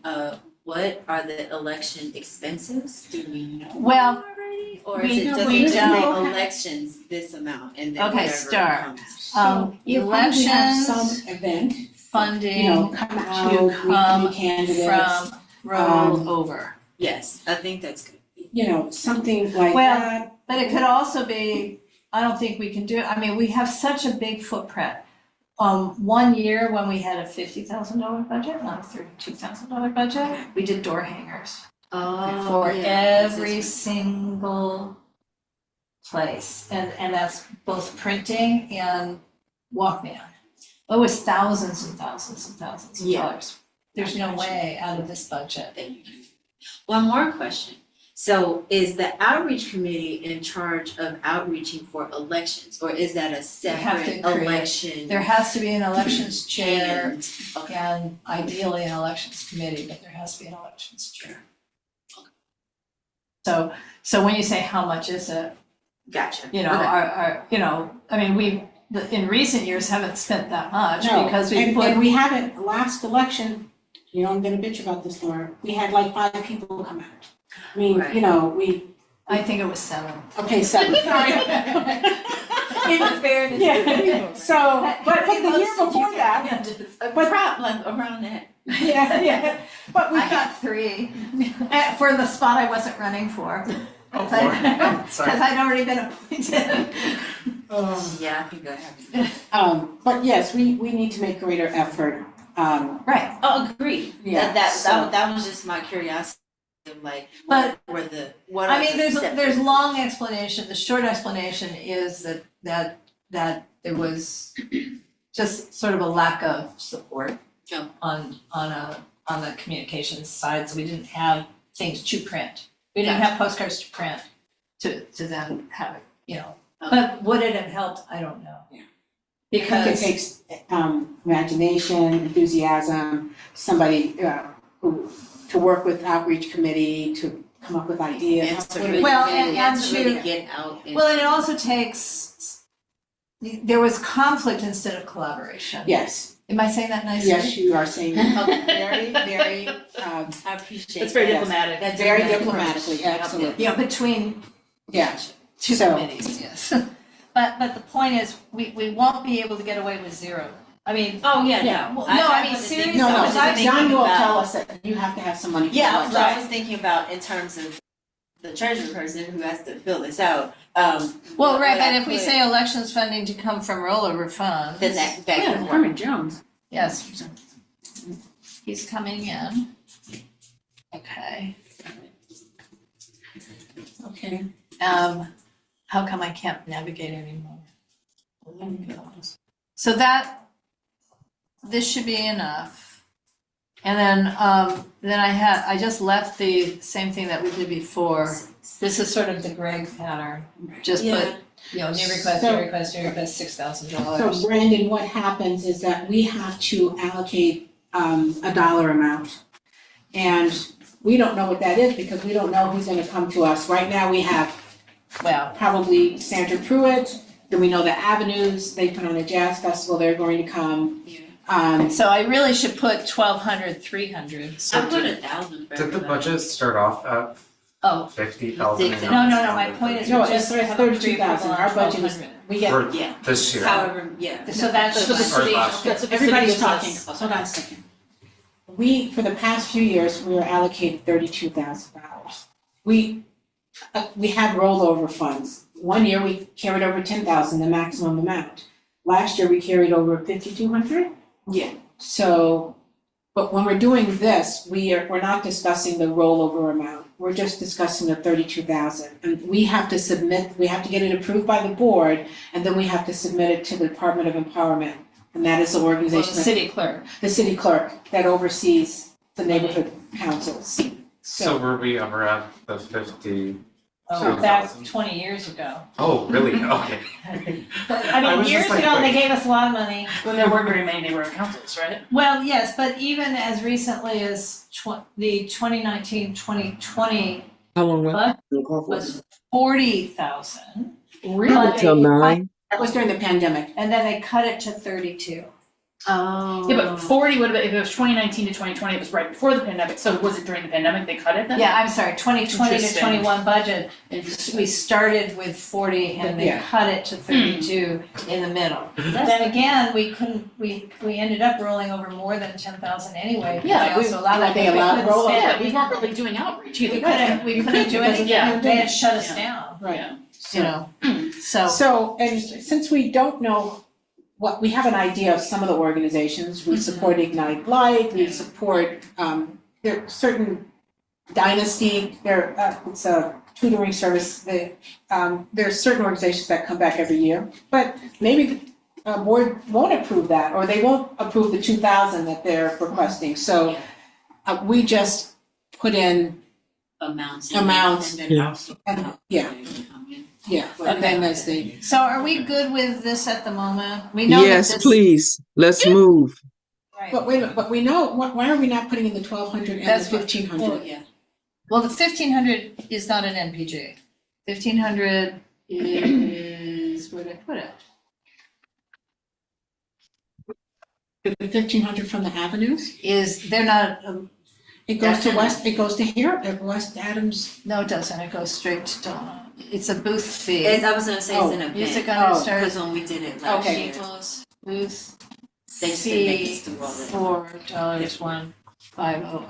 what are the election expenses? Do we know
Well,
already? Or
we-
is it just
we
just say
don't.
elections this amount and then
Okay,
whatever
start.
comes?
So you probably have
Elections,
some event,
funding
come
to
out,
come
meet candidates,
from roll over.
Yes, I think that's good.
Something like
Well,
that.
But it could also be, I don't think we can do it, I mean, we have such a big footprint. 1 year when we had a $50,000 budget, not a $32,000 budget, we did door hangers for every single place. And that's both printing and Walkman. It was thousands and thousands and thousands of
Yeah.
dollars. There's no way out of this budget.
One more question. So is the outreach committee in charge of outreaching for elections, or is that a
have to
separate
create-
election?
There has to be an elections chair
And- okay,
and ideally an elections committee, but there has to be an elections chair. So when you say how much is it,
gotcha.
you know,
Okay.
I mean, in recent years haven't spent that much
No,
because we
and
put,
we haven't, last election, you know, I'm gonna bitch about this, Laura, we had like 5 people come out. I mean,
Right.
you know, we,
I think it was 7.
okay, 7, sorry.
In fairness.
Yeah, so, but the year before that,
A problem around that.
yeah, but we
I got 3 for the spot I wasn't running for.
Oh,
Because
sorry.
I'd already been appointed.
Yeah, I think I have.
But yes, we need to make greater effort,
Right,
Oh, agreed.
Yeah,
That
so-
that was just my curiosity of like,
But-
what
I
are
mean,
the
there's
steps?
long explanation, the short explanation is that there was just sort of a lack of support
Oh.
on the communications side, so we didn't have things to print. We didn't have postcards to print to then have, you know, but would it have helped? I don't know.
Yeah. I think it
Because,
takes imagination, enthusiasm, somebody who, to work with outreach committee, to come up with ideas.
And to
What do
really,
we-
Well,
and
and
to really
to-
get out and.
well, and it also takes, there was conflict instead of collaboration.
Yes,
Am I saying that nicely?
yes, you are saying very, very,
I appreciate
That's very
Yes.
diplomatic.
That's
very
a good
diplomatically,
approach.
absolutely,
You know, between
yeah.
two
So-
committees, yes. But the point is, we won't be able to get away with 0. I mean,
Oh, yeah,
Yeah.
no.
Well, no, I mean,
wasn't
seriously,
thinking-
No,
I
no,
was just thinking
John will
about-
tell us that you have to have some money for
Yeah,
that.
so I was thinking about in terms of the treasurer person who has to fill this out,
well,
what
right,
I
but if we
put-
say elections funding to come from rollover funds.
then that
Yeah,
could work.
Herman Jones.
Yes. He's coming in. Okay.
Okay.
How come I can't navigate anymore? So this should be enough. And then I just left the same thing that we did before. This is sort of the Greg pattern, just
Yeah.
put, you know, new request,
So-
new request, new request, $6,000.
So Brandon, what happens is that we have to allocate a dollar amount. And we don't know what that is because we don't know who's gonna come to us. Right now, we have
Well,
probably Sandra Pruitt, then we know the Avenues, they put on a jazz festival, they're going to come.
Yeah.
so I really should put 1,200, 300.
So
I put
did
1,000 for
the
everybody.
budget start off at
Oh,
50,000?
Six-
no, my point is we
No, it's
just have a
32,000, our
pre-approval on
budget is,
1,200.
we get,
For
Yeah,
this year?
however, yeah.
So that's
That's what the
fine.
city,
Or last
that's what the city
everybody's
gives
talking,
us.
hold on a second. We, for the past few years, we were allocated $32,000. We have rollover funds. One year, we carried over 10,000, the maximum amount. Last year, we carried over 5,200.
Yeah.
So, but when we're doing this, we're not discussing the rollover amount. We're just discussing the 32,000. And we have to get it approved by the board, and then we have to submit it to the Department of Empowerment. And that is the
Well, the
organization,
city clerk.
the city clerk that oversees the neighborhood councils.
So were we ever at the 50?
Oh,
2,000?
that's 20 years ago.
Oh, really? Okay.
But,
I
I mean,
was
years
just like,
ago, they
wait.
gave us a lot of money.
Well, there weren't very many neighborhood councils, right?
Well, yes, but even as recently as the 2019, 2020
How long
What?
was
was 40,000.
Until 9.
That was during the pandemic.
And then they cut it to 32.
Oh.
Yeah, but 40 would have been, if it was 2019 to 2020, it was right before the pandemic, so was it during the pandemic they cut it then?
Yeah, I'm sorry, 2020 to
Interesting.
21 budget,
Interesting.
we started with 40 and they
Yeah.
cut it to 32 in the middle. Then again, we couldn't, we ended up rolling over more than 10,000 anyway. because
Yeah,
they also allowed that,
they
but we
allowed
couldn't
rollover.
spend-
Yeah, we weren't really doing outreach either.
We couldn't do anything,
Yeah.
they had shut us
Yeah.
down,
Right.
Yeah.
you know, so.
So, and since we don't know we have an idea of some of the organizations, we support Ignite Light, we support, there are certain Dynasty, it's a tutoring service, there are certain organizations that come back every year, but maybe the board won't approve that, or they won't approve the 2,000 that they're requesting, so we just put in,
Amounts.
Amounts.
And then also.
yeah, and then as they,
So are we good with this at the moment? We know that
Yes,
this.
please. Let's move.
Right.
but wait a minute, but we know, why are we not putting in the 1,200 and
That's
the
what-
1,500?
Oh, yeah.
Well, the 1,500 is not an NPG. 1,500 is, where did I put it?
The 1,500 from the avenues,
is, they're not,
it goes to
That's
West, it goes to here, at West Adams.
no, it doesn't, it goes straight to Delano. It's a booth fee.
I was gonna say it's an event.
Music under stars,
Because when we did it last
Okay.
year,
equals booth
they just didn't make
fee
us do all that.
$4,150.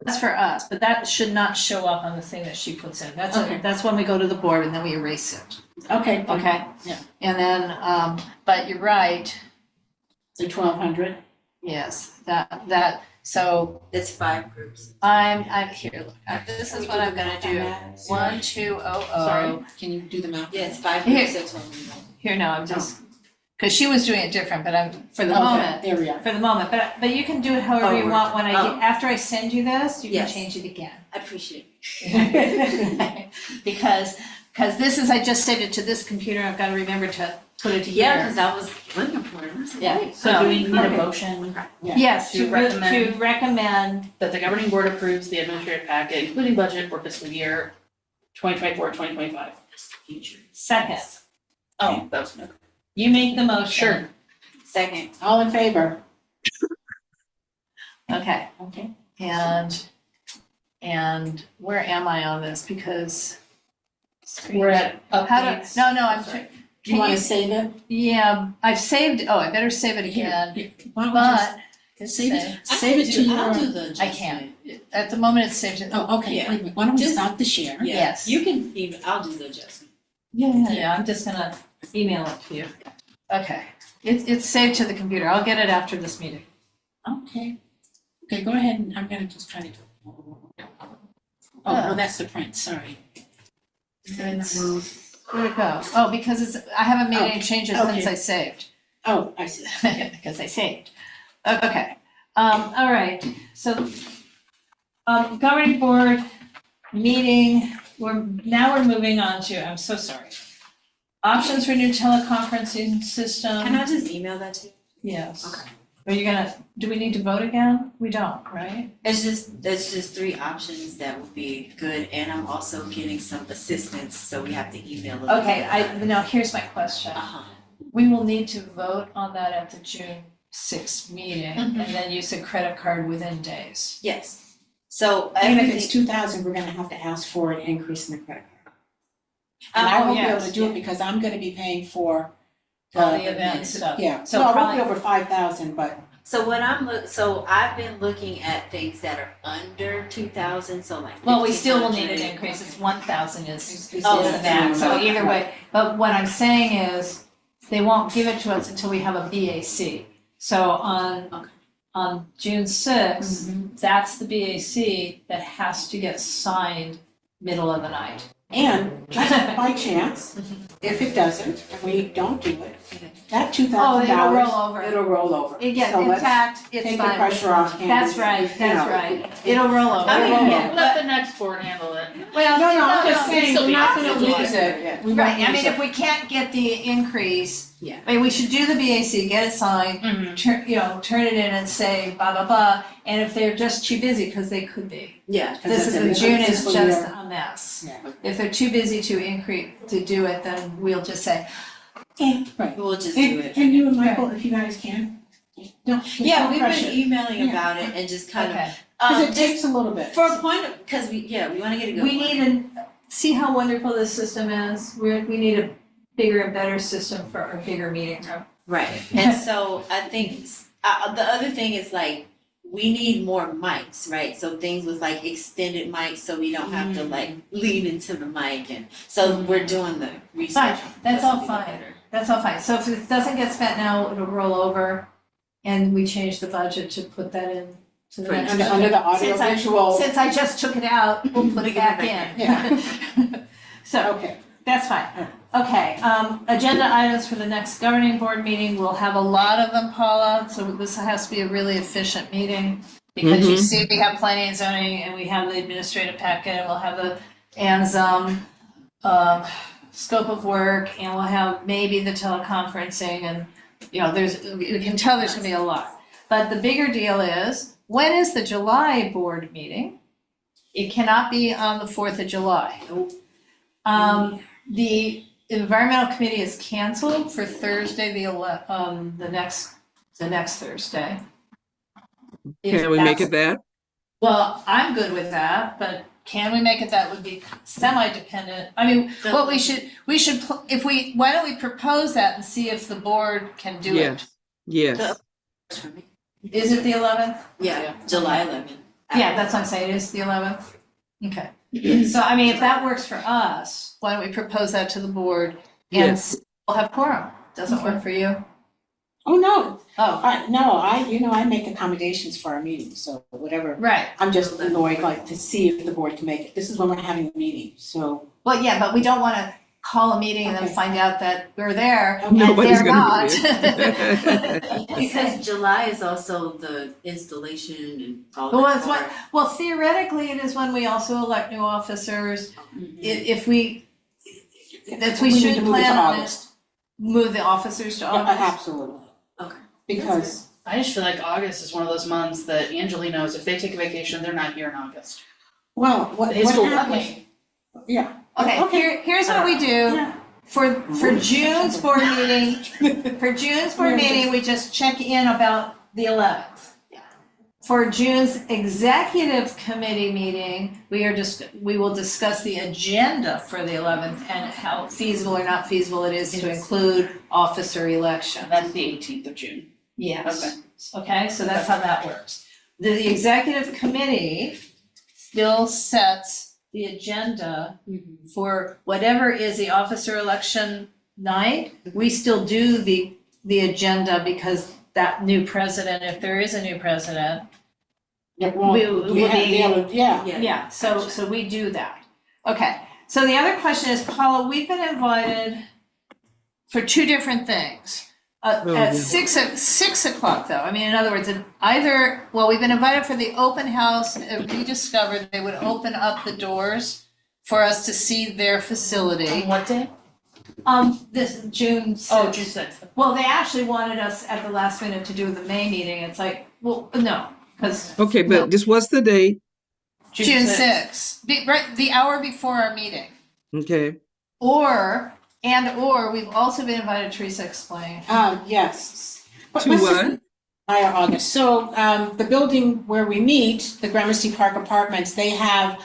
That's for us, but that should not show up on the thing that she puts in.
Okay.
That's when we go to the board and then we erase it,
Okay.
okay?
Yeah.
And then, but you're right,
The 1,200.
yes, so
It's 5 groups.
I'm here, look, this is what I'm gonna do. 1200.
Sorry, can you do the math?
Yeah, it's 5
Here.
groups, that's what we know.
Here, no, I'm just, because she was doing it different, but I'm, for the
Okay,
moment,
there we are.
for the moment, but you can do it however you
Oh,
want when
oh.
after I send you this, you can
Yes.
change it again.
I appreciate it.
Because this is, I just saved it to this computer, I've gotta remember to put it to here.
Yeah, because I was looking for it. I was like,
Yeah.
wait.
So do we need a
Okay.
motion
Yes,
To
to
recommend-
recommend,
that the governing board approves the administrative packet, including budget for fiscal year 2024-2025?
That's the future.
second,
Oh, that was,
you make the motion.
Sure.
Second.
All in favor?
Okay,
Okay.
and where am I on this, because.
we're at
How do,
updates.
no, I'm,
Sorry.
Do you want to
can
save it?
yeah, I've saved, I better save it
Here,
again,
here. Why don't we just
but.
save it,
I
save
can
it to
do- I'll
your,
do the
I
adjustment.
can't, at the moment it's saved to.
oh, okay,
Yeah.
wait a minute, why don't we
Just-
stop the share?
Yeah.
Yes.
You can even, I'll do the adjustment.
Yeah, I'm just gonna email it to you. Okay, it's saved to the computer, I'll get it after this meeting.
Okay. Okay, go ahead and I'm gonna just try to do. Oh, no, that's the print, sorry.
Where'd it go? Oh, because I haven't made any changes since
okay.
I saved.
Oh, I see.
Because I saved. Okay, all right, so, governing board meeting, we're moving on to, I'm so sorry. Options for new teleconferencing system.
Can I just email that to you?
Yes.
Okay.
Are you do we need to vote again? We don't, right?
There's just 3 options that would be good, and I'm also getting some assistance, so we have to email it.
Okay, now here's my question.
Uh-huh.
We will need to vote on that at the June 6th meeting, and then use a credit card within days.
Yes. So
And if
everything,
it's 2,000, we're gonna have to ask for an increase in the credit card. And I won't be able to do it because I'm gonna be paying for
All the event stuff.
yeah,
So
so it won't
probably-
be over 5,000, but
so what so I've been looking at things that are under 2,000, so like
Well, we still will need an
1,500.
increase, it's 1,000 is
Oh,
the
that's
max, so
okay.
either way. But what I'm saying is, they won't give it to us until we have a BAC. So on June 6th, that's the BAC that has to get signed middle of the night.
and just by chance, if it doesn't, and we don't do it, that
Oh,
$2,000,
it'll roll over.
it'll roll over.
Yeah,
So
in
let's
fact, it's
take the
fine.
pressure off
That's
Candace,
right,
you
that's
know.
right. It'll roll over.
I mean, yeah.
Let the next board handle it.
Well,
No, I'm just
no,
saying,
still
we're
be
not gonna
possible.
lose it. We
Right,
won't
I mean,
lose
if we can't get the increase,
Yeah.
I mean, we should do the BAC, get it signed, turn it in and say blah, blah, blah. And if they're just too busy, because they could be.
Yeah.
This is,
it's a
June is
fiscal
just
year.
a mess.
Yeah.
If they're too busy to do it, then we'll just say,
Right.
We'll just do it.
And you and Michael, if you guys can, don't,
Yeah,
don't
we've
pressure.
been emailing
Yeah.
about it and just kind of,
okay.
Cause it
just
takes a little bit.
for a point of, because we wanna get a good
We
one.
need see how wonderful this system is. We need a bigger and better system for our bigger meeting room.
Right, and so I think, the other thing is like, we need more mics, right? So things with like extended mics, so we don't have to like lean into the mic, and so we're doing the research.
Fine, that's all
What's gonna be
fine.
better.
That's all fine. So if it doesn't get spent now, it'll roll over and we change the budget to put that in to the
For-
next
Under,
budget.
under the audio
Since I-
visual,
Since I just took it out, we'll put it back in.
Yeah.
So,
okay,
that's fine. Okay, agenda items for the next governing board meeting, we'll have a lot of them, Paula, so this has to be a really efficient meeting. Because you see, we have planning and zoning, and we have the administrative packet, and we'll have the ANSM, scope of work, and we'll have maybe the teleconferencing, and, you know, you can tell there's gonna be a lot. But the bigger deal is, when is the July board meeting? It cannot be on the 4th of July. The environmental committee is canceled for Thursday, the the next Thursday. If
Can we make
that's-
it that?
Well, I'm good with that, but can we make it that would be semi-dependent? I mean, what we should, why don't we propose that and see if the board can do it?
Yes.
For me.
Is it the 11th?
Yeah, July 11th.
Yeah, that's what I'm saying, it is the 11th? Okay. So, I mean, if that works for us, why don't we propose that to the board and
Yes.
we'll have quorum? Doesn't work for you?
Oh, no,
Oh,
no, I make accommodations for our meetings, so whatever.
right.
I'm just annoyed, like, to see if the board can make it. This is when we're having a meeting, so.
Well, yeah, but we don't want to call a meeting and then
Okay.
find out that we're there and
Nobody's
they're
gonna
not.
be
Because July is also the installation and all that.
Well, it's what, well, theoretically, it is when we also elect new officers. If we, that's, we
need
should
to move it to
plan on it,
August.
move the officers to
Yeah,
August.
absolutely.
Okay.
Because,
I just feel like August is one of those months that Angeline knows if they take a vacation, they're not here in August.
well, what
His school-
happens, yeah.
Okay, here's what we do.
Yeah.
For June's board meeting, we just check in about the 11th. For June's executive committee meeting, we will discuss the agenda for the 11th and how feasible or not feasible it is to include officer election.
And that's the 18th of June.
Yes. Okay, so that's how that works. The executive committee still sets the agenda for whatever is the officer election night. We still do the agenda because that new president, if there is a new president,
Yeah, well,
we
have
be-
the other- yeah.
yeah, so we do that. Okay, so the other question is, Paula, we've been invited for two different things. At
yeah.
6 o'clock though, I mean, in other words, we've been invited for the open house at Rediscover. They would open up the doors for us to see their facility.
On what day?
This June 6th.
Oh, June 6th.
Well, they actually wanted us at the last minute to do the May meeting. It's like, well, no, because
Okay, but just what's the date?
June 6th, right, the hour before our meeting.
Okay.
Or we've also been invited, Teresa, explain.
Yes. But
To
let's just-
what?
July or August. So, the building where we meet, the Gramercy Park Apartments, they have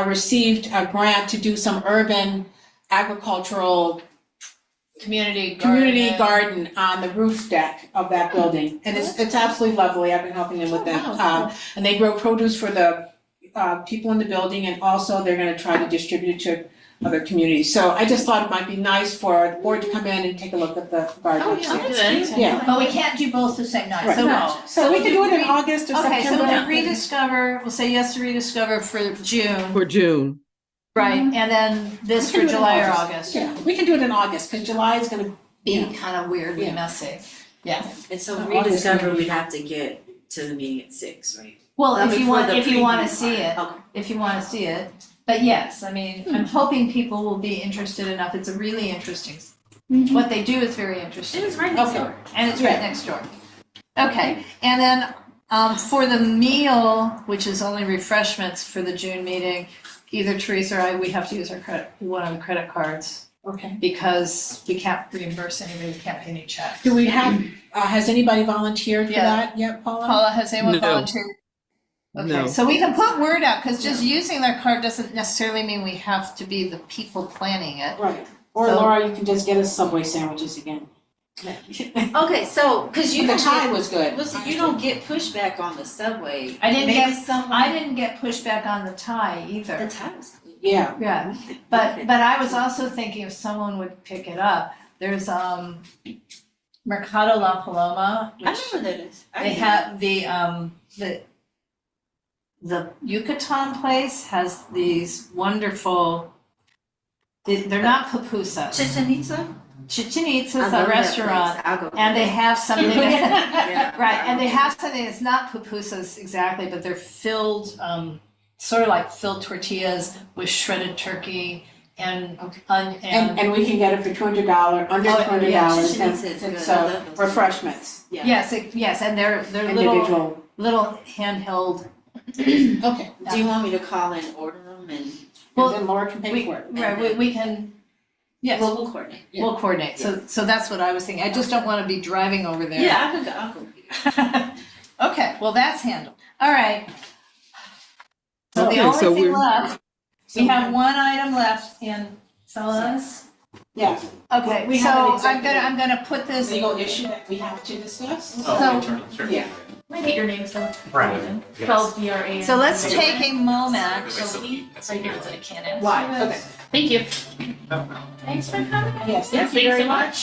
received a grant to do some urban agricultural
Community
garden on the roof deck of that building. And it's absolutely lovely. I've been helping them with that. And they grow produce for the people in the building, and also they're gonna try to distribute it to other communities. So I just thought it might be nice for the board to come in and take a look at the garden
Oh,
upstairs.
yeah.
Yeah.
But we can't do both the same night,
Right.
so
No. So we can do it in August or
Okay, so
September.
we'll Rediscover, we'll say yes to Rediscover for June,
For June.
right, and then this
We can
for
do it in
July or August.
Yeah, we can do it in August, because July is gonna
Be
Yeah.
kind of weirdly
Yeah.
messy, yeah.
And so
August
Rediscover,
maybe.
we'd have to get to the meeting at 6, right?
Well, if you
Before
want,
the
if you wanna
preview
see it,
part. Okay.
if you wanna see it, but yes, I mean, I'm hoping people will be interested enough, it's a really interesting, what they do is very interesting.
It is right next
Okay.
door.
And it's right next door. Okay, and then for the meal, which is only refreshments for the June meeting, either Teresa or I, we have to use one of the credit cards
Okay.
because we can't reimburse anybody, we can't pay any checks.
Do we have, has anybody volunteered for
Yeah.
that yet, Paula?
Paula, has anyone
No.
volunteered? Okay,
No.
so we can put word out, because just using their card doesn't necessarily mean we have to be the people planning it.
Right, or
So-
Laura, you can just get us Subway sandwiches again.
Okay, so, cause you
The
don't
tie
get,
was good.
listen, you don't get pushback on the subway.
I didn't
Maybe
get-
someone.
I didn't get pushback on the tie
The
either.
ties.
Yeah,
Yeah, but I was also thinking if someone would pick it up, there's Mercado La Paloma,
I
which
know what that is. I
they
know.
have the Yucatan place has these wonderful, they're not pupusas.
Chichen Itza?
Chichen Itza
I
is
love
a
that
restaurant,
place. I'll go.
and they have something,
Yeah.
right, and they have something that's not pupusas exactly, but they're filled, sort of like filled tortillas with shredded turkey and
and we can get it for $200, under
Oh,
$200,
yeah,
Chichen
and
Itza is good.
it's
I love those.
refreshments,
Yeah.
yes, and they're
individual.
little handheld.
Okay,
Do you want me to call and order them and,
Well,
and then Laura can pay for it.
Right, we can, yes,
well, we'll coordinate.
we'll coordinate, so that's what I was thinking, I just don't wanna be driving over there.
Yeah, I'll go get
Okay, well, that's handled. All right. So the
Okay,
only
so
thing
we're-
left, we have one item left in fellas.
Yeah.
Okay,
We
so
have an
I'm
executive
gonna put this.
legal issue that we have to discuss.
So-
Yeah.
Can I get your name, so?
Brandon, yes.
Spelled BRAN.
So let's take a moment.
Right here.
I can't answer
Why?
this.
Okay.
Thank you.
Oh.
Thanks for coming.
Yes,
Yeah,
thank you
thanks
very
so
much.